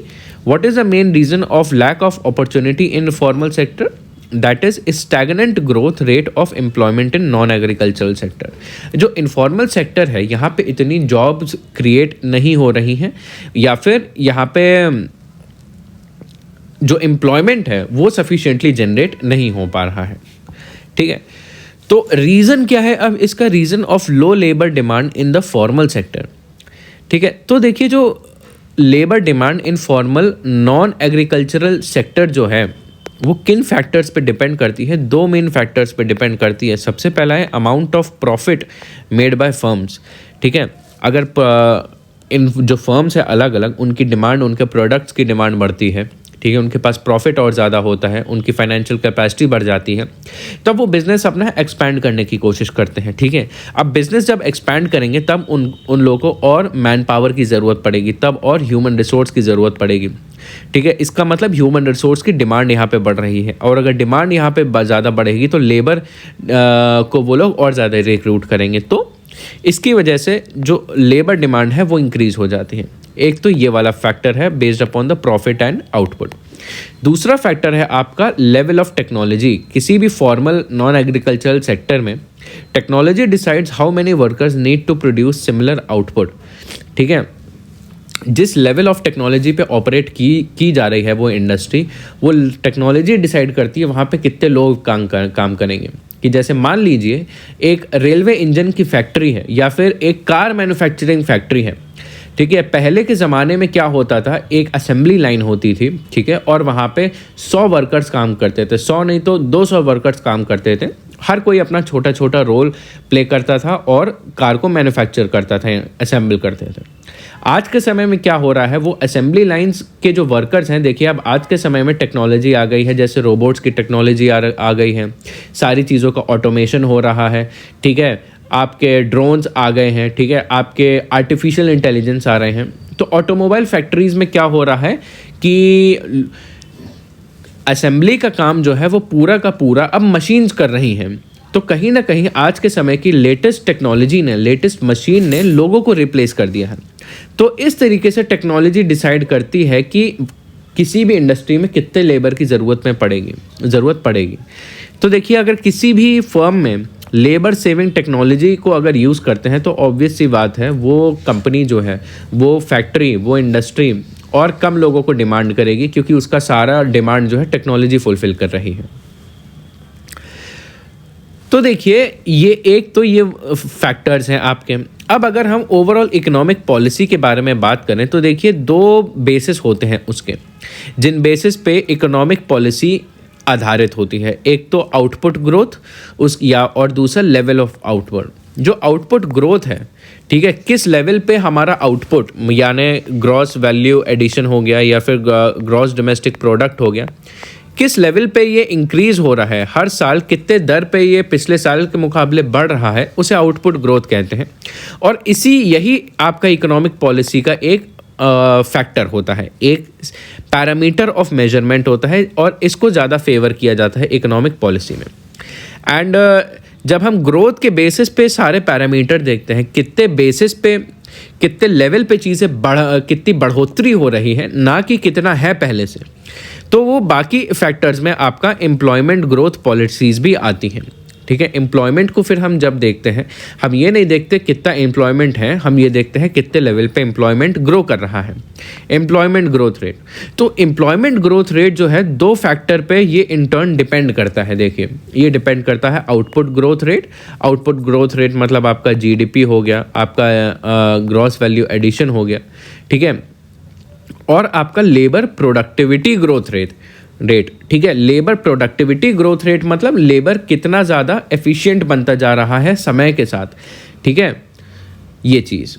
what is the main reason of lack of opportunity in formal sector? That is stagnant growth rate of employment in non agricultural sector. जो इनफॉर्मल सेक्टर है, यहाँ पे इतनी जॉब्स क्रिएट नहीं हो रही हैं, या फिर यहाँ पे जो एम्प्लॉयमेंट है वो सफिशिएंटली जनरेट नहीं हो पा रहा है, ठीक है। तो रीज़न क्या है? अब इसका reason of low labour demand in the formal sector, ठीक है। तो देखिए, जो labour demand in formal non agricultural sector जो है वो किन फैक्टर्स पे डिपेंड करती है? 2 मेन फैक्टर्स पे डिपेंड करती है। सबसे पहला है amount of profit made by firms, ठीक है। अगर इन जो फर्म्स है अलग अलग, उनकी डिमांड, उनके प्रोडक्ट्स की डिमांड बढ़ती है, ठीक है, उनके पास प्रॉफिट और ज़्यादा होता है, उनकी फाइनेंशियल कैपेसिटी बढ़ जाती है, तब वो बिज़नेस अपना एक्सपैंड करने की कोशिश करते हैं, ठीक है। अब बिज़नेस जब एक्सपैंड करेंगे तब उन लोगों को और मैन पावर की ज़रूरत पड़ेगी, तब और ह्यूमन रिसोर्स की ज़रूरत पड़ेगी, ठीक है। इसका मतलब ह्यूमन रिसोर्स की डिमांड यहाँ पे बढ़ रही है, और अगर डिमांड यहाँ पे ज़्यादा बढ़ेगी तो लेबर को वो लोग और ज़्यादा रिक्रूट करेंगे, तो इसकी वजह से जो लेबर डिमांड है वो इंक्रीज़ हो जाती है। एक तो ये वाला फैक्टर है based upon the profit and output. दूसरा फैक्टर है आपका लेवल ऑफ टेक्नोलॉजी। किसी भी फॉर्मल नॉन एग्रीकल्चरल सेक्टर में technology decides how many workers need to produce similar output. ठीक है, जिस लेवल ऑफ टेक्नोलॉजी पे ऑपरेट की जा रही है वो इंडस्ट्री, वो टेक्नोलॉजी डिसाइड करती है वहाँ पे कितने लोग काम करेंगे। कि जैसे मान लीजिए एक रेलवे इंजन की फैक्ट्री है या फिर एक कार मैन्युफैक्चरिंग फैक्ट्री है। ठीक है, पहले के ज़माने में क्या होता था, एक असेंबली लाइन होती थी। ठीक है, और वहाँ पे 100 वर्कर्स काम करते थे, 100 नहीं तो 200 वर्कर्स काम करते थे। हर कोई अपना छोटा छोटा रोल प्ले करता था और कार को मैन्युफैक्चर करता था, असेंबल करते थे। आज के समय में क्या हो रहा है, वो असेंबली लाइंस के जो वर्कर्स हैं, देखिए अब आज के समय में टेक्नोलॉजी आ गई है, जैसे रोबोट्स की टेक्नोलॉजी आ गई है, सारी चीज़ों का ऑटोमेशन हो रहा है। ठीक है, आपके ड्रोन्स आ गए हैं। ठीक है, आपके आर्टिफिशियल इंटेलिजेंस आ रहे हैं। तो ऑटोमोबाइल फैक्ट्रीज़ में क्या हो रहा है कि असेंबली का काम जो है वो पूरा का पूरा अब मशीन्स कर रही हैं। तो कहीं ना कहीं आज के समय की लेटेस्ट टेक्नोलॉजी ने, लेटेस्ट मशीन ने लोगों को रिप्लेस कर दिया है। तो इस तरीके से टेक्नोलॉजी डिसाइड करती है कि किसी भी इंडस्ट्री में कितने लेबर की ज़रूरत पड़ेगी। तो देखिए, अगर किसी भी फर्म में लेबर सेविंग टेक्नोलॉजी को अगर यूज़ करते हैं तो ऑब्वियस सी बात है वो कंपनी जो है, वो फैक्ट्री, वो इंडस्ट्री और कम लोगों को डिमांड करेगी, क्योंकि उसका सारा डिमांड जो है टेक्नोलॉजी फुलफिल कर रही है। तो देखिए, ये फैक्टर्स हैं आपके। अब अगर हम ओवरऑल इकोनॉमिक पॉलिसी के बारे में बात करें तो देखिए 2 बेसिस होते हैं उसके, जिन बेसिस पे इकोनॉमिक पॉलिसी आधारित होती है। एक तो आउटपुट ग्रोथ और दूसरा लेवल ऑफ आउटपुट। जो आउटपुट ग्रोथ है, ठीक है, किस लेवल पे हमारा आउटपुट यानी ग्रॉस वैल्यू एडिशन हो गया या फिर ग्रॉस डोमेस्टिक प्रोडक्ट हो गया, किस लेवल पे ये इंक्रीज हो रहा है, हर साल कितने दर पे ये पिछले साल के मुकाबले बढ़ रहा है, उसे आउटपुट ग्रोथ कहते हैं। और यही आपका इकोनॉमिक पॉलिसी का एक फैक्टर होता है, एक पैरामीटर ऑफ मेजरमेंट होता है, और इसको ज़्यादा फेवर किया जाता है इकोनॉमिक पॉलिसी में। एंड जब हम ग्रोथ के बेसिस पे सारे पैरामीटर देखते हैं, कितने बेसिस पे, कितने लेवल पे चीज़ें कितनी बढ़ोतरी हो रही है, ना कि कितना है पहले से, तो वो बाकी फैक्टर्स में आपका एम्प्लॉयमेंट ग्रोथ पॉलिसीज़ भी आती हैं। ठीक है, एम्प्लॉयमेंट को फिर हम जब देखते हैं, हम ये नहीं देखते कितना एम्प्लॉयमेंट है, हम ये देखते हैं कितने लेवल पे एम्प्लॉयमेंट ग्रो कर रहा है, एम्प्लॉयमेंट ग्रोथ रेट। तो एम्प्लॉयमेंट ग्रोथ रेट जो है 2 फैक्टर पे ये इन टर्न डिपेंड करता है। देखिए, ये डिपेंड करता है output growth rate. Output growth rate मतलब आपका जीडीपी हो गया, आपका ग्रॉस वैल्यू एडिशन हो गया। ठीक है, और आपका लेबर प्रोडक्टिविटी ग्रोथ रेट। ठीक है, लेबर प्रोडक्टिविटी ग्रोथ रेट मतलब लेबर कितना ज़्यादा एफिशिएंट बनता जा रहा है समय के साथ। ठीक है, ये चीज़।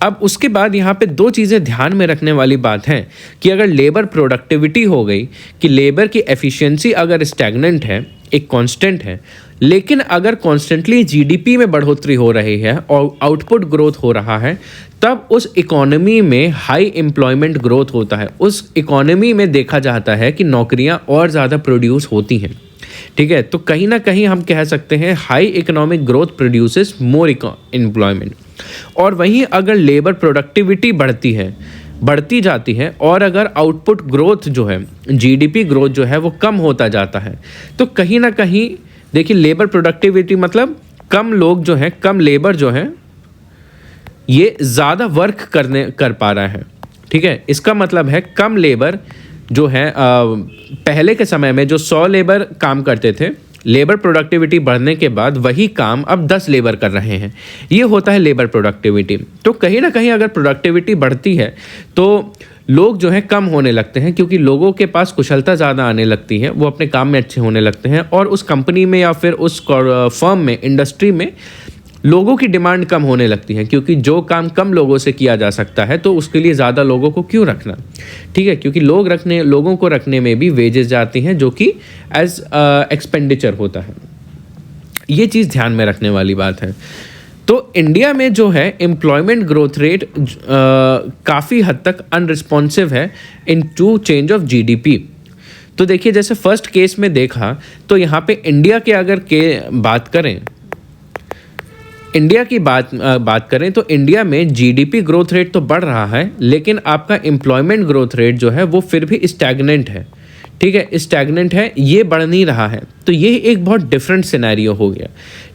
अब उसके बाद यहाँ पे 2 चीज़ें ध्यान में रखने वाली बात है कि अगर लेबर प्रोडक्टिविटी हो गई, कि लेबर की एफिशिएंसी अगर स्टैग्नेंट है, एक कांस्टेंट है, लेकिन अगर कॉन्स्टेंटली जीडीपी में बढ़ोतरी हो रही है और आउटपुट ग्रोथ हो रहा है, तब उस इकोनॉमी में हाई एम्प्लॉयमेंट ग्रोथ होता है। उस इकोनॉमी में देखा जाता है कि नौकरियां और ज़्यादा प्रोड्यूस होती हैं। ठीक है, तो कहीं ना कहीं हम कह सकते हैं high economic growth produces more employment. और वहीं अगर लेबर प्रोडक्टिविटी बढ़ती जाती है और अगर आउटपुट ग्रोथ जो है, जीडीपी ग्रोथ जो है वो कम होता जाता है, तो कहीं ना कहीं देखिए लेबर प्रोडक्टिविटी मतलब कम लोग जो हैं, कम लेबर जो है, ये ज़्यादा वर्क कर पा रहा है। ठीक है, इसका मतलब है कम लेबर जो है, पहले के समय में जो 100 लेबर काम करते थे, लेबर प्रोडक्टिविटी बढ़ने के बाद वही काम अब 10 लेबर कर रहे हैं। ये होता है लेबर प्रोडक्टिविटी। तो कहीं ना कहीं अगर प्रोडक्टिविटी बढ़ती है तो लोग जो है कम होने लगते हैं, क्योंकि लोगों के पास कुशलता ज़्यादा आने लगती है, वो अपने काम में अच्छे होने लगते हैं, और उस कंपनी में या फिर उस फर्म में, इंडस्ट्री में लोगों की डिमांड कम होने लगती है, क्योंकि जो काम कम लोगों से किया जा सकता है तो उसके लिए ज़्यादा लोगों को क्यों रखना। ठीक है, क्योंकि लोगों को रखने में भी वेजेस जाती हैं, जो कि एज एक्सपेंडिचर होता है। ये चीज़ ध्यान में रखने वाली बात है। तो इंडिया में जो है एम्प्लॉयमेंट ग्रोथ रेट काफ़ी हद तक अनरिस्पॉन्सिव है इन टू चेंज ऑफ जीडीपी। तो देखिए, जैसे फर्स्ट केस में देखा तो यहाँ पे इंडिया के अगर बात करें इंडिया की बात करें तो इंडिया में जीडीपी ग्रोथ रेट तो बढ़ रहा है, लेकिन आपका एम्प्लॉयमेंट ग्रोथ रेट जो है वो फिर भी स्टैग्नेंट है। ठीक है, स्टैग्नेंट है, ये बढ़ नहीं रहा है। तो ये एक बहुत डिफरेंट सिनेरियो हो गया।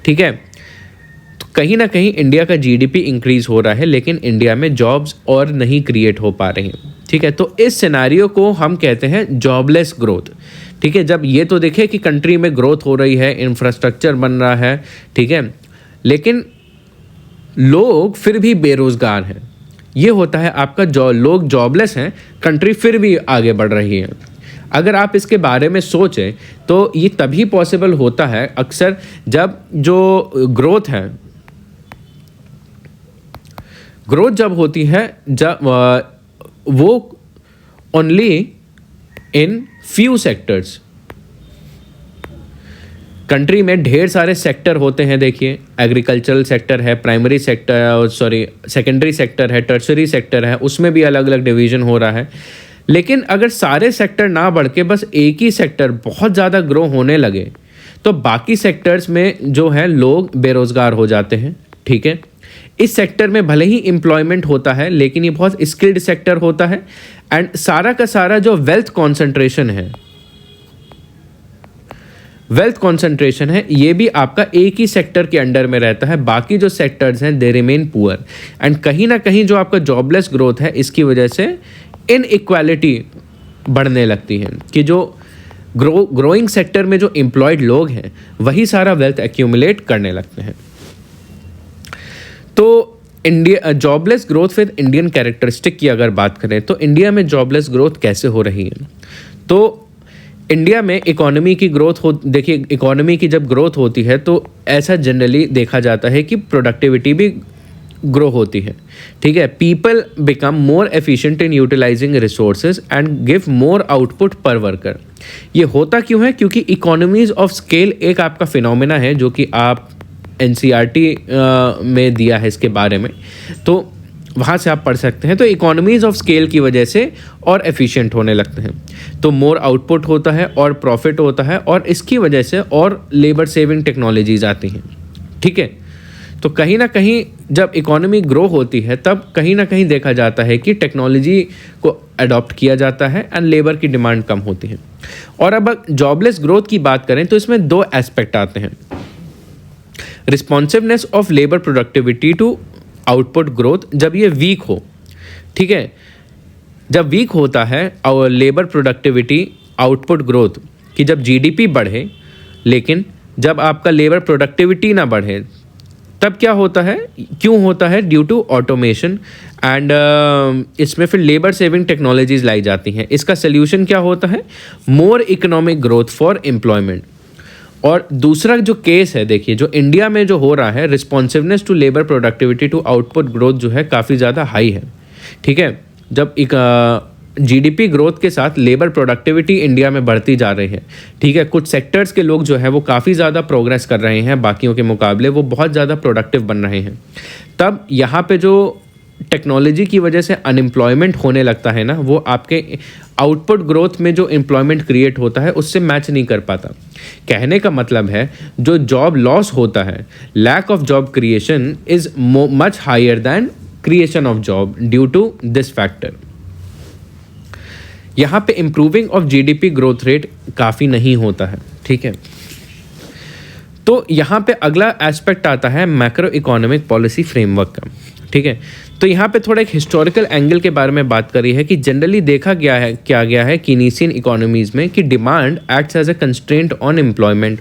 ठीक है, तो कहीं ना कहीं इंडिया का जीडीपी इंक्रीज हो रहा है, लेकिन इंडिया में जॉब्स और नहीं क्रिएट हो पा रही हैं। ठीक है, तो इस सिनेरियो को हम कहते हैं जॉबलेस ग्रोथ। ठीक है, जब ये तो देखे कि कंट्री में ग्रोथ हो रही है, इंफ्रास्ट्रक्चर बन रहा है, ठीक है, लेकिन लोग फिर भी बेरोजगार हैं, ये होता है आपका लोग जॉबलेस हैं, कंट्री फिर भी आगे बढ़ रही है। अगर आप इसके बारे में सोचें तो ये तभी पॉसिबल होता है अक्सर जब जो ग्रोथ जब होती है, जब वो only in few sectors. Country में ढेर सारे सेक्टर होते हैं, देखिए एग्रीकल्चरल सेक्टर है, प्राइमरी सेक्टर सेकेंडरी सेक्टर है, टर्शरी सेक्टर है, उसमें भी अलग अलग डिवीजन हो रहा है। लेकिन अगर सारे सेक्टर ना बढ़ के बस एक ही सेक्टर बहुत ज़्यादा ग्रो होने लगे तो बाकी सेक्टर्स में जो है लोग बेरोज़गार हो जाते हैं। ठीक है, इस सेक्टर में भले ही एम्प्लॉयमेंट होता है, लेकिन ये बहुत स्किल्ड सेक्टर होता है, एंड सारा का सारा जो वेल्थ कॉन्सेंट्रेशन है ये भी आपका एक ही सेक्टर के अंडर में रहता है। बाकी जो सेक्टर्स हैं दे रिमेन पुअर, एंड कहीं ना कहीं जो आपका जॉबलेस ग्रोथ है इसकी वजह से इनइक्वालिटी बढ़ने लगती है कि जो ग्रोइंग सेक्टर में जो एम्प्लॉयड लोग हैं वही सारा वेल्थ एक्यूमुलेट करने लगते हैं। तो India jobless growth with Indian characteristic की अगर बात करें तो इंडिया में जॉबलेस ग्रोथ कैसे हो रही है, तो इंडिया में इकोनॉमी की ग्रोथ देखिए इकोनॉमी की जब ग्रोथ होती है तो ऐसा जनरली देखा जाता है कि प्रोडक्टिविटी भी ग्रो होती है। ठीक है, people become more efficient in utilising resources and give more output per worker. ये होता क्यों है? क्योंकि इकोनॉमीज ऑफ स्केल एक आपका फिनोमेना है जो कि आप एनसीईआरटी में दिया है इसके बारे में, तो वहाँ से आप पढ़ सकते हैं। तो इकोनॉमीज ऑफ स्केल की वजह से और एफिशिएंट होने लगते हैं, तो मोर आउटपुट होता है और प्रॉफिट होता है, और इसकी वजह से और लेबर सेविंग टेक्नोलॉजीज आती हैं। ठीक है, तो कहीं ना कहीं जब इकोनॉमी ग्रो होती है तब कहीं ना कहीं देखा जाता है कि टेक्नोलॉजी को अडॉप्ट किया जाता है एंड लेबर की डिमांड कम होती है। और अब जॉबलेस ग्रोथ की बात करें तो इसमें दो एस्पेक्ट आते हैं, responsiveness of labour productivity to output growth. जब ये वीक हो, ठीक है, जब वीक होता है और लेबर प्रोडक्टिविटी आउटपुट ग्रोथ कि जब जीडीपी बढ़े लेकिन जब आपका लेबर प्रोडक्टिविटी ना बढ़े तब क्या होता है, क्यों होता है? ड्यू टू ऑटोमेशन एंड इसमें फिर लेबर सेविंग टेक्नोलॉजीज लाई जाती हैं। इसका सोल्यूशन क्या होता है? मोर इकोनॉमिक ग्रोथ फॉर एम्प्लॉयमेंट। और दूसरा जो केस है, देखिए जो इंडिया में जो हो रहा है, responsiveness to labour productivity to output growth जो है काफ़ी ज़्यादा हाई है। ठीक है, जब एक जीडीपी ग्रोथ के साथ लेबर प्रोडक्टिविटी इंडिया में बढ़ती जा रही है, ठीक है, कुछ सेक्टर्स के लोग जो है वो काफ़ी ज़्यादा प्रोग्रेस कर रहे हैं, बाकियों के मुकाबले वो बहुत ज़्यादा प्रोडक्टिव बन रहे हैं, तब यहाँ पे जो टेक्नोलॉजी की वजह से अनएम्प्लॉयमेंट होने लगता है ना, वो आपके आउटपुट ग्रोथ में जो एम्प्लॉयमेंट क्रिएट होता है उससे मैच नहीं कर पाता। कहने का मतलब है जो जॉब लॉस होता है, lack of job creation is much higher than creation of job due to this factor. यहाँ पे improving of GDP growth rate काफ़ी नहीं होता है। ठीक है, तो यहाँ पे अगला एस्पेक्ट आता है मैक्रो इकोनॉमिक पॉलिसी फ्रेमवर्क का। ठीक है, तो यहाँ पे थोड़ा एक हिस्टोरिकल एंगल के बारे में बात करी है कि जनरली देखा गया है कीनीसियन इकोनॉमीज़ में कि demand acts as a constraint on employment.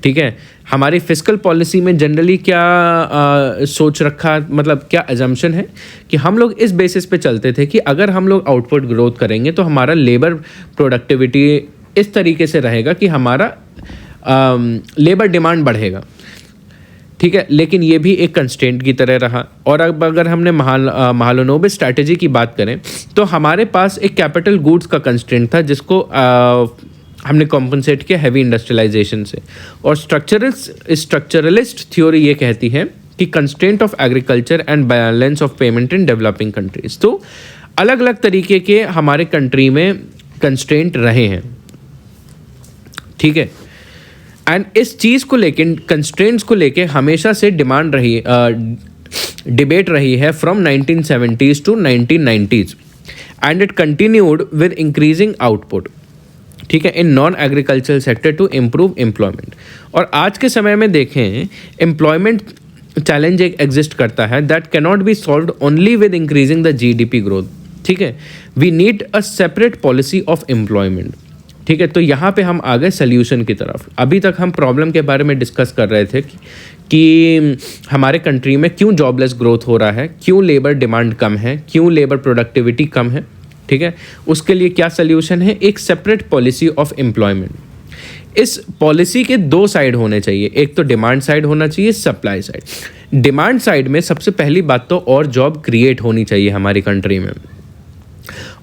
ठीक है, हमारी फिस्कल पॉलिसी में जनरली क्या सोच रखा, मतलब क्या अजम्पशन है कि हम लोग इस बेसिस पे चलते थे कि अगर हम लोग आउटपुट ग्रोथ करेंगे तो हमारा लेबर प्रोडक्टिविटी इस तरीके से रहेगा कि हमारा लेबर डिमांड बढ़ेगा। ठीक है, लेकिन ये भी एक कंस्ट्रेंट की तरह रहा। और अब अगर हमने महालनोबिस स्ट्रैटेजी की बात करें तो हमारे पास एक कैपिटल गुड्स का कंस्ट्रेंट था जिसको हमने कॉम्पनसेट किया हैवी इंडस्ट्रियलाइजेशन से। और स्ट्रक्चरलिस्ट थ्योरी ये कहती है कि constraint of agriculture and balance of payment in developing countries. तो अलग अलग तरीके के हमारे कंट्री में कंस्ट्रेंट रहे हैं। ठीक है, एंड इस चीज़ को लेके, कंस्ट्रेंट्स को लेके हमेशा से डिबेट रही है from 1970s to 1990s, and it continued with increasing output, ठीक है, in non agricultural sector to improve employment. और आज के समय में देखें, एम्प्लॉयमेंट चैलेंज एक एग्जिस्ट करता है that cannot be solved only with increasing the GDP growth, ठीक है, we need a separate policy of employment, ठीक है। तो यहाँ पे हम आ गए सोल्यूशन की तरफ। अभी तक हम प्रॉब्लम के बारे में डिस्कस कर रहे थे कि हमारे कंट्री में क्यों जॉबलेस ग्रोथ हो रहा है, क्यों लेबर डिमांड कम है, क्यों लेबर प्रोडक्टिविटी कम है, ठीक है। उसके लिए क्या सोल्यूशन है, एक सेपरेट पॉलिसी ऑफ एम्प्लॉयमेंट। इस पॉलिसी के दो साइड होने चाहिए, एक तो डिमांड साइड होना चाहिए, सप्लाई साइड। डिमांड साइड में सबसे पहली बात तो और जॉब क्रिएट होनी चाहिए हमारी कंट्री में।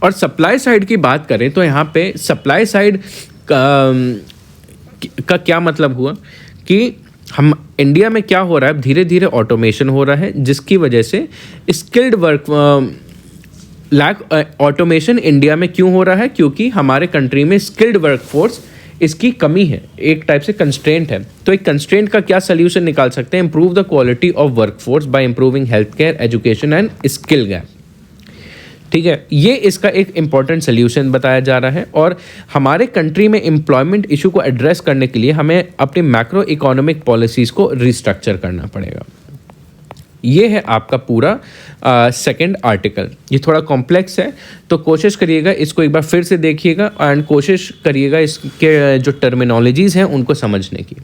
और सप्लाई साइड की बात करें तो यहाँ पे सप्लाई साइड का क्या मतलब हुआ कि हम इंडिया में क्या हो रहा है, धीरे धीरे ऑटोमेशन हो रहा है, जिसकी वजह से स्किल्ड वर्क ऑटोमेशन इंडिया में क्यों हो रहा है, क्योंकि हमारे कंट्री में स्किल्ड वर्कफोर्स इसकी कमी है, एक टाइप से कंस्ट्रेंट है। तो एक कंस्ट्रेंट का क्या सोल्यूशन निकाल सकते हैं, improve the quality of workforce by improving health care, education and skill gap, ठीक है। ये इसका एक इम्पॉर्टेंट सोल्यूशन बताया जा रहा है। और हमारे कंट्री में एम्प्लॉयमेंट इशू को एड्रेस करने के लिए हमें अपनी मैक्रो इकोनॉमिक पॉलिसीज़ को रिस्ट्रक्चर करना पड़ेगा। ये है आपका पूरा सेकंड आर्टिकल। ये थोड़ा कॉम्प्लेक्स है, तो कोशिश करिएगा इसको एक बार फिर से देखिएगा एंड कोशिश करिएगा इसके जो टर्मिनोलॉजीज़ हैं उनको समझने की।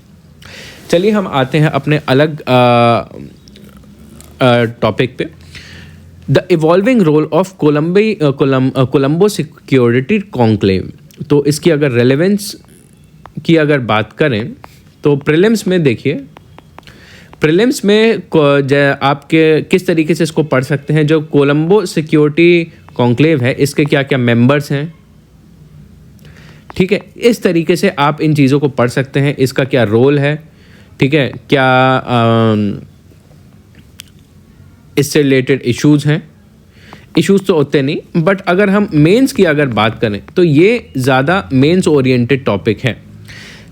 चलिए हम आते हैं अपने अलग टॉपिक पे, the evolving role of Colombo security conclave. तो इसकी अगर रेलेवेंस की अगर बात करें तो प्रीलिम्स में देखिए, प्रीलिम्स में आपके किस तरीके से इसको पढ़ सकते हैं, जो कोलंबो सिक्योरिटी कॉन्क्लेव है इसके क्या क्या मेंबर्स हैं, ठीक है, इस तरीके से आप इन चीज़ों को पढ़ सकते हैं, इसका क्या रोल है, ठीक है, क्या इससे रिलेटेड इश्यूज़ हैं। इश्यूज़ तो होते नहीं, बट अगर हम मेंस की अगर बात करें तो ये ज़्यादा मेंस ओरिएंटेड टॉपिक है।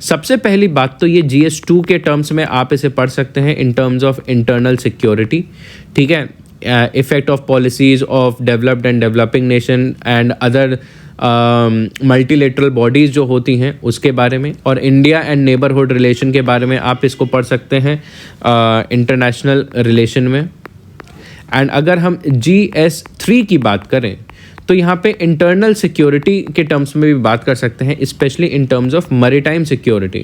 सबसे पहली बात तो ये GS2 के टर्म्स में आप इसे पढ़ सकते हैं, in terms of internal security, ठीक है, effect of policies of developed and developing nation and other multilateral bodies जो होती हैं उसके बारे में, और इंडिया एंड नेबरहुड रिलेशन के बारे में आप इसको पढ़ सकते हैं इंटरनेशनल रिलेशन में। एंड अगर हम GS3 की बात करें तो यहाँ पे इंटरनल सिक्योरिटी के टर्म्स में भी बात कर सकते हैं, specially in terms of maritime security,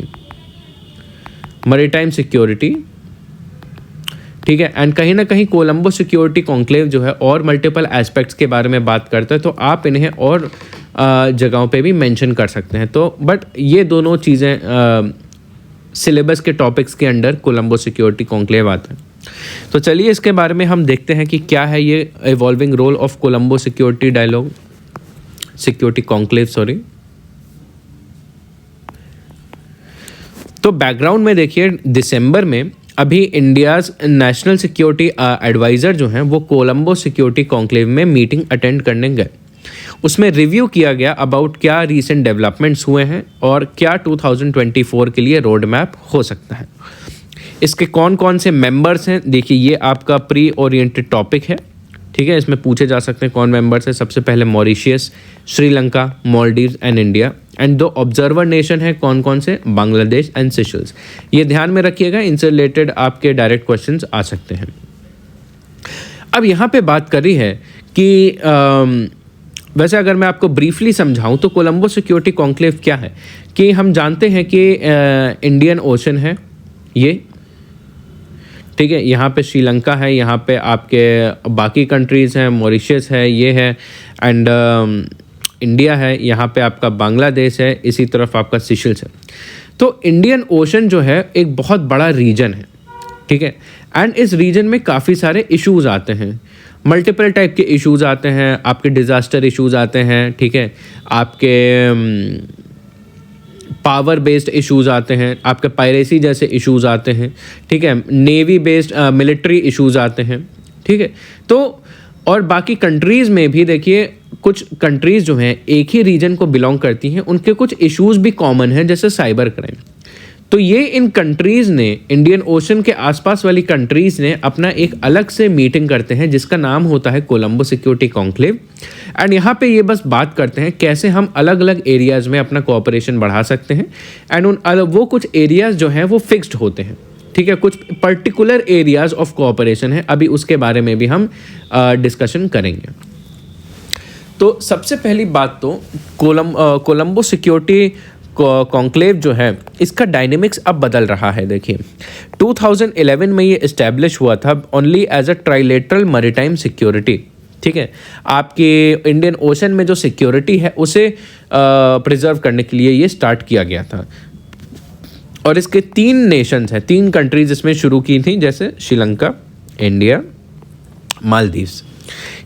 ठीक है। एंड कहीं ना कहीं कोलंबो सिक्योरिटी कॉन्क्लेव जो है और मल्टीपल एस्पेक्ट्स के बारे में बात करता है, तो आप इन्हें और जगहों पे भी मेंशन कर सकते हैं। तो बट ये दोनों चीज़ें सिलेबस के टॉपिक्स के अंडर कोलंबो सिक्योरिटी कॉन्क्लेव आता है। तो चलिए इसके बारे में हम देखते हैं कि क्या है ये evolving role of Colombo security conclave, sorry. तो बैकग्राउंड में देखिए, दिसंबर में अभी इंडियाज़ नेशनल सिक्योरिटी एडवाइज़र जो हैं वो कोलंबो सिक्योरिटी कॉन्क्लेव में मीटिंग अटेंड करने गए। उसमें रिव्यू किया गया अबाउट क्या रीसेंट डेवलपमेंट्स हुए हैं और क्या 2024 के लिए रोड मैप हो सकता है। इसके कौन कौन से मेंबर्स हैं, देखिए ये आपका प्री ओरिएंटेड टॉपिक है, ठीक है। इसमें पूछे जा सकते हैं कौन मेंबर्स हैं। सबसे पहले Mauritius, Sri Lanka, Maldives and India. And दो ऑब्जर्वर नेशन है कौन कौन से, बांग्लादेश एंड सेशल्स। ये ध्यान में रखिएगा, इनसे रिलेटेड आपके डायरेक्ट क्वेश्चंस आ सकते हैं। अब यहाँ पे बात करी है कि वैसे अगर मैं आपको ब्रीफली समझाऊं तो कोलंबो सिक्योरिटी कॉन्क्लेव क्या है, कि हम जानते हैं कि इंडियन ओशन है ये, ठीक है, यहाँ पे श्रीलंका है, यहाँ पे आपके बाकी कंट्रीज़ हैं, मॉरिशस है, ये है, एंड इंडिया है, यहाँ पे आपका बांग्लादेश है, इसी तरफ आपका सेशल्स है। तो इंडियन ओशन जो है एक बहुत बड़ा रीजन है, ठीक है, एंड इस रीजन में काफ़ी सारे इश्यूज़ आते हैं, मल्टीपल टाइप के इश्यूज़ आते हैं, आपके डिज़ास्टर इश्यूज़ आते हैं, ठीक है, आपके पावर बेस्ड इश्यूज़ आते हैं, आपके पायरेसी जैसे इश्यूज़ आते हैं, ठीक है, नेवी बेस्ड मिलिट्री इश्यूज़ आते हैं, ठीक है। तो और बाकी कंट्रीज़ में भी देखिए, कुछ कंट्रीज़ जो हैं एक ही रीजन को बिलोंग करती हैं, उनके कुछ इश्यूज़ भी कॉमन हैं, जैसे साइबर क्राइम। तो ये इन कंट्रीज़ ने, इंडियन ओशन के आसपास वाली कंट्रीज़ ने अपना एक अलग से मीटिंग करते हैं जिसका नाम होता है कोलंबो सिक्योरिटी कॉन्क्लेव। एंड यहाँ पे ये बस बात करते हैं कैसे हम अलग अलग एरियाज़ में अपना कोऑपरेशन बढ़ा सकते हैं। एंड वो कुछ एरियाज़ जो हैं वो फिक्स्ड होते हैं, ठीक है, कुछ पर्टिकुलर एरियाज़ ऑफ कोऑपरेशन है, अभी उसके बारे में भी हम डिस्कशन करेंगे। तो सबसे पहली बात तो कोलंबो सिक्योरिटी कॉन्क्लेव जो है इसका डायनेमिक्स अब बदल रहा है। देखिए 2011 में ये इस्टेब्लिश हुआ था only as a trilateral maritime security, ठीक है, आपके इंडियन ओशन में जो सिक्योरिटी है उसे प्रिजर्व करने के लिए ये स्टार्ट किया गया था। और इसके 3 नेशंस हैं, 3 कंट्रीज इसमें शुरू की थी, जैसे श्रीलंका, इंडिया, मालदीव्स।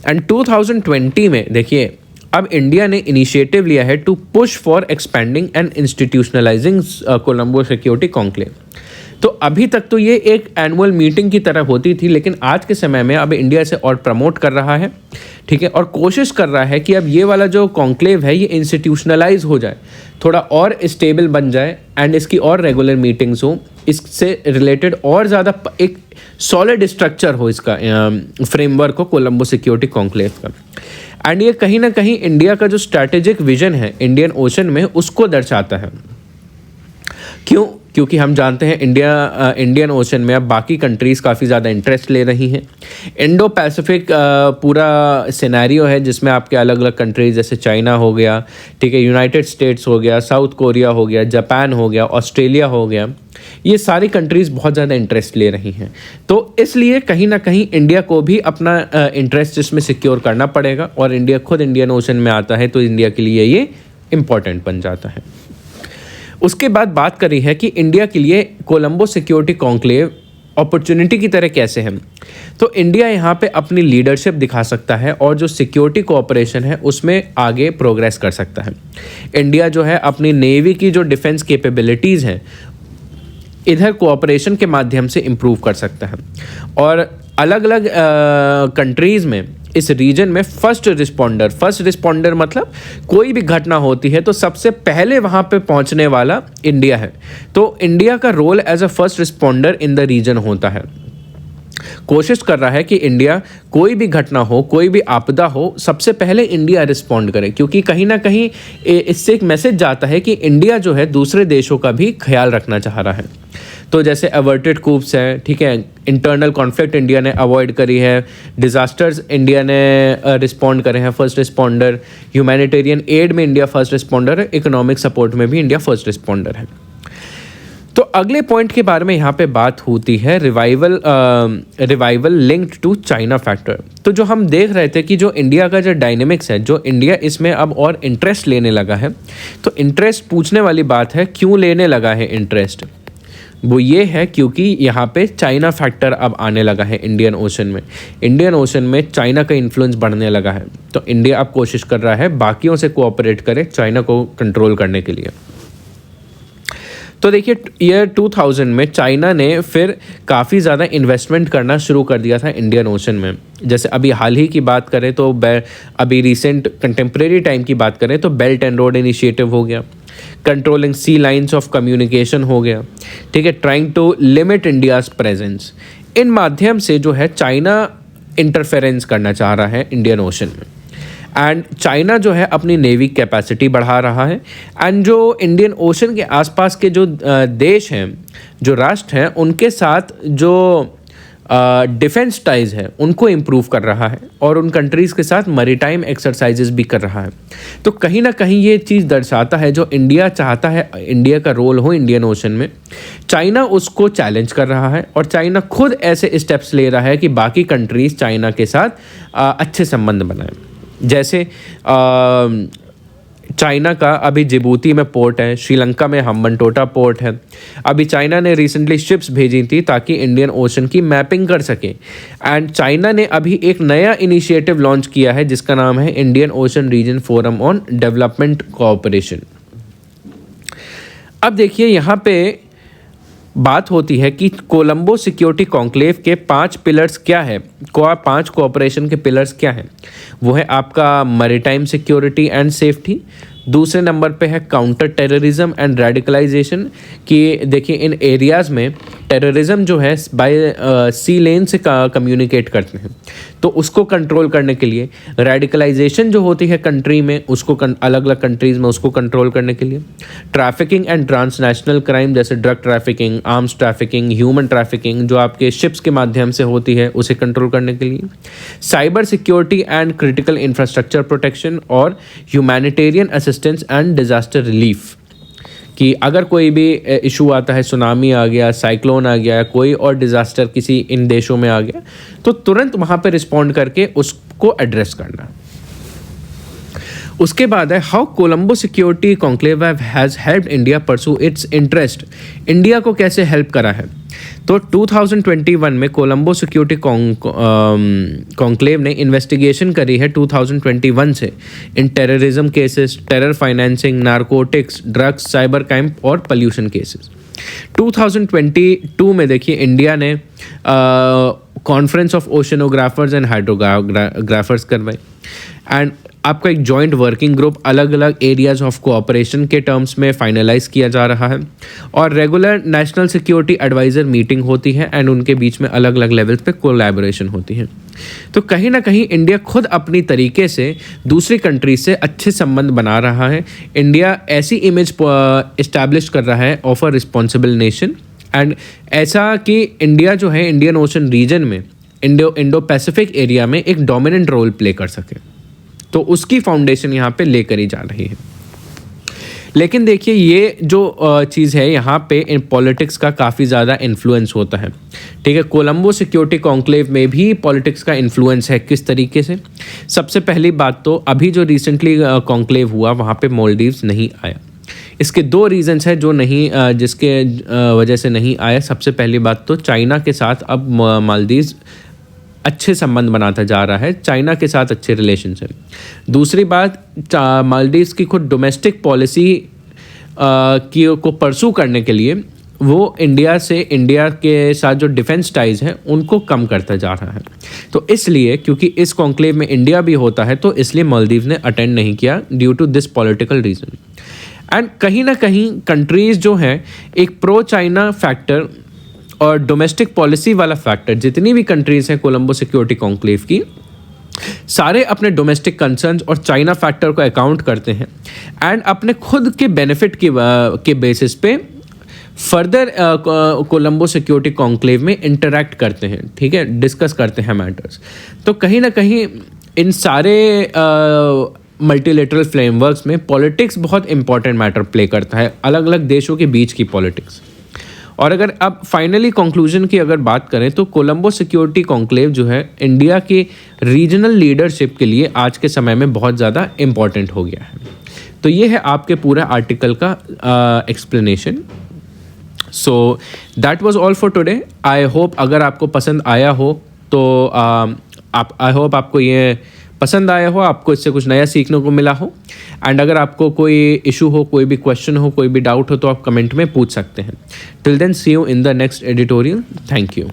एंड 2020 में देखिए अब इंडिया ने इनिशिएटिव लिया है to push for expanding and institutionalising Colombo security conclave. तो अभी तक तो ये एक एनुअल मीटिंग की तरह होती थी, लेकिन आज के समय में अब इंडिया इसे और प्रमोट कर रहा है, ठीक है, और कोशिश कर रहा है कि अब ये वाला जो कॉन्क्लेव है ये इंस्टीट्यूशनलाइज हो जाए, थोड़ा और स्टेबल बन जाए एंड इसकी और रेगुलर मीटिंग्स हो, इससे रिलेटेड और ज़्यादा एक सॉलिड स्ट्रक्चर हो इसका फ्रेमवर्क हो कोलंबो सिक्योरिटी कॉन्क्लेव का। एंड ये कहीं ना कहीं इंडिया का जो स्ट्रैटेजिक विजन है इंडियन ओशन में उसको दर्शाता है। क्योंकि हम जानते हैं इंडियन ओशन में अब बाकी कंट्रीज़ काफ़ी ज़्यादा इंटरेस्ट ले रही हैं। इंडो पैसिफिक पूरा सिनेरियो है जिसमें आपके अलग अलग कंट्रीज़ जैसे चाइना हो गया, ठीक है, यूनाइटेड स्टेट्स हो गया, साउथ कोरिया हो गया, जापान हो गया, ऑस्ट्रेलिया हो गया, ये सारी कंट्रीज़ बहुत ज़्यादा इंटरेस्ट ले रही हैं। तो इसलिए कहीं ना कहीं इंडिया को भी अपना इंटरेस्ट इसमें सिक्योर करना पड़ेगा, और इंडिया खुद इंडियन ओशन में आता है तो इंडिया के लिए ये इम्पॉर्टेंट बन जाता है। उसके बाद बात करी है कि इंडिया के लिए कोलंबो सिक्योरिटी कॉन्क्लेव अपॉर्चुनिटी की तरह कैसे है। तो इंडिया यहाँ पे अपनी लीडरशिप दिखा सकता है और जो सिक्योरिटी कोऑपरेशन है उसमें आगे प्रोग्रेस कर सकता है। इंडिया जो है अपनी नेवी की जो डिफेंस कैपेबिलिटीज़ हैं इधर कोऑपरेशन के माध्यम से इम्प्रूव कर सकता है, और अलग अलग कंट्रीज़ में इस रीजन में फर्स्ट रिस्पॉन्डर मतलब कोई भी घटना होती है तो सबसे पहले वहाँ पे पहुँचने वाला इंडिया है। तो इंडिया का role as a first responder in the region होता है। कोशिश कर रहा है कि इंडिया कोई भी घटना हो, कोई भी आपदा हो, सबसे पहले इंडिया रिस्पॉन्ड करे, क्योंकि कहीं ना कहीं इससे एक मैसेज जाता है कि इंडिया जो है दूसरे देशों का भी ख्याल रखना चाह रहा है। तो जैसे अवर्टेड कूप्स है, ठीक है, इंटरनल कॉन्फ्लिक्ट इंडिया ने अवॉइड करी है, डिज़ास्टर्स इंडिया ने रिस्पॉन्ड करे हैं फर्स्ट रिस्पॉन्डर, ह्यूमैनिटेरियन एड में इंडिया फर्स्ट रिस्पॉन्डर है, इकोनॉमिक सपोर्ट में भी इंडिया फर्स्ट रिस्पॉन्डर है। तो अगले पॉइंट के बारे में यहाँ पे बात होती है revival linked to China factor. तो जो हम देख रहे थे कि जो इंडिया का जो डायनेमिक्स है, जो इंडिया इसमें अब और इंटरेस्ट लेने लगा है, तो इंटरेस्ट पूछने वाली बात है क्यों लेने लगा है इंटरेस्ट, वो ये है क्योंकि यहाँ पे चाइना फैक्टर अब आने लगा है इंडियन ओशन में चाइना का इन्फ्लुएंस बढ़ने लगा है। तो इंडिया अब कोशिश कर रहा है बाकियों से कोऑपरेट करे चाइना को कंट्रोल करने के लिए। तो देखिए ईयर 2000 में चाइना ने फिर काफ़ी ज़्यादा इन्वेस्टमेंट करना शुरू कर दिया था इंडियन ओशन में। जैसे अभी हाल ही की बात करें तो अभी रिसेंट कंटेम्प्रेरी टाइम की बात करें तो बेल्ट एंड रोड इनिशिएटिव हो गया, controlling sea lines of communication हो गया, ठीक है, trying to limit India's presence. इन माध्यम से जो है चाइना इंटरफेरेंस करना चाह रहा है इंडियन ओशन में, एंड चाइना जो है अपनी नेवी कैपेसिटी बढ़ा रहा है, एंड जो इंडियन ओशन के आसपास के जो देश हैं, जो राष्ट्र हैं, उनके साथ जो डिफेंस टाइज है उनको इम्प्रूव कर रहा है, और उन कंट्रीज़ के साथ मैरीटाइम एक्सरसाइजेस भी कर रहा है। तो कहीं ना कहीं ये चीज़ दर्शाता है जो इंडिया चाहता है इंडिया का रोल हो इंडियन ओशन में, चाइना उसको चैलेंज कर रहा है, और चाइना खुद ऐसे स्टेप्स ले रहा है कि बाकी कंट्रीज़ चाइना के साथ अच्छे संबंध बनाएं। जैसे चाइना का अभी जिबूती में पोर्ट है, श्रीलंका में हम्बनटोटा पोर्ट है। अभी चाइना ने रिसेंटली शिप्स भेजी थी ताकि इंडियन ओशन की मैपिंग कर सके, एंड चाइना ने अभी एक नया इनिशिएटिव लॉन्च किया है जिसका नाम है Indian Ocean region forum on development cooperation. अब देखिए यहाँ पे बात होती है कि कोलंबो सिक्योरिटी कॉन्क्लेव के 5 पिलर्स क्या है, 5 कोऑपरेशन के पिलर्स क्या हैं। वो है आपका मैरीटाइम सिक्योरिटी एंड सेफ्टी, दूसरे नंबर पे है काउंटर टेररिज्म एंड रेडिकलाइजेशन, कि देखिए इन एरियाज़ में टेररिज्म जो है बाय सी लेन से कम्युनिकेट करते हैं, तो उसको कंट्रोल करने के लिए। रेडिकलाइजेशन जो होती है कंट्री में, उसको अलग अलग कंट्रीज़ में उसको कंट्रोल करने के लिए। ट्रैफिकिंग एंड ट्रांसनेशनल क्राइम, जैसे drug trafficking, arms trafficking, human trafficking जो आपके शिप्स के माध्यम से होती है, उसे कंट्रोल करने के लिए। Cyber security and critical infrastructure protection और humanitarian assistance and disaster relief, कि अगर कोई भी इशू आता है, सुनामी आ गया, साइक्लोन आ गया, कोई और डिज़ास्टर किसी इन देशों में आ गया, तो तुरंत वहाँ पे रिस्पॉन्ड करके उसको एड्रेस करना। उसके बाद है how Colombo security conclave has helped India pursue its interest, India को कैसे हेल्प करा है। तो 2021 में कोलंबो सिक्योरिटी कॉन्क्लेव ने इन्वेस्टिगेशन करी है 2021 से in terrorism cases, terror financing, narcotics, drugs, cyber crime और पोल्यूशन केसेस। 2022 में देखिए इंडिया ने conference of oceanographers and hydrographers करवाई, एंड आपका एक जॉइंट वर्किंग ग्रुप अलग अलग एरियाज ऑफ कोऑपरेशन के टर्म्स में फाइनलाइज किया जा रहा है, और regular national security adviser meeting होती है एंड उनके बीच में अलग अलग लेवल्स पे कोलैबोरेशन होती है। तो कहीं ना कहीं इंडिया खुद अपनी तरीके से दूसरी कंट्री से अच्छे संबंध बना रहा है। इंडिया ऐसी इमेज इस्टेब्लिश कर रहा है of a responsible nation, and ऐसा कि इंडिया जो है इंडियन ओशन रीजन में, इंडो पैसिफिक एरिया में एक डोमिनेंट रोल प्ले कर सके, तो उसकी फाउंडेशन यहाँ पे लेकर ही जा रही है। लेकिन देखिए ये जो चीज़ है यहाँ पे इन पॉलिटिक्स का काफ़ी ज़्यादा इन्फ्लुएंस होता है, ठीक है। कोलंबो सिक्योरिटी कॉन्क्लेव में भी पॉलिटिक्स का इन्फ्लुएंस है, किस तरीके से। सबसे पहली बात तो अभी जो रिसेंटली कॉन्क्लेव हुआ वहाँ पे मालदीव्स नहीं आया। इसके दो रीजंस है जो नहीं जिसके वजह से नहीं आया। सबसे पहली बात तो चाइना के साथ अब मालदीव्स अच्छे संबंध बनाता जा रहा है, चाइना के साथ अच्छे रिलेशंस हैं। दूसरी बात, मालदीव्स की खुद डोमेस्टिक पॉलिसी को परसू करने के लिए वो इंडिया के साथ जो डिफेंस टाइज हैं उनको कम करता जा रहा है। तो इसलिए क्योंकि इस कॉन्क्लेव में इंडिया भी होता है, तो इसलिए मालदीव ने अटेंड नहीं किया due to this political reason. And कहीं ना कहीं कंट्रीज़ जो हैं एक प्रो चाइना फैक्टर और डोमेस्टिक पॉलिसी वाला फैक्टर, जितनी भी कंट्रीज़ हैं कोलंबो सिक्योरिटी कॉन्क्लेव की, सारे अपने डोमेस्टिक कंसर्न्स और चाइना फैक्टर को अकाउंट करते हैं एंड अपने खुद के बेनिफिट के बेसिस पे फर्दर कोलंबो सिक्योरिटी कॉन्क्लेव में इंटरैक्ट करते हैं, ठीक है, डिस्कस करते हैं मैटर्स। तो कहीं ना कहीं इन सारे मल्टीलेटरल फ्रेमवर्क्स में पॉलिटिक्स बहुत इंपॉर्टेंट मैटर प्ले करता है, अलग अलग देशों के बीच की पॉलिटिक्स। और अगर अब फाइनली कंक्लूजन की अगर बात करें तो कोलंबो सिक्योरिटी कॉन्क्लेव जो है इंडिया की रीजनल लीडरशिप के लिए आज के समय में बहुत ज़्यादा इम्पॉर्टेंट हो गया है। तो ये है आपके पूरा आर्टिकल का explanation. So that was all for today. I hope अगर आपको पसंद आया हो तो आई होप आपको ये पसंद आया हो, आपको इससे कुछ नया सीखने को मिला हो। एंड अगर आपको कोई इशू हो, कोई भी क्वेश्चन हो, कोई भी डाउट हो तो आप कमेंट में पूछ सकते हैं। Till then see you in the next editorial. Thank you.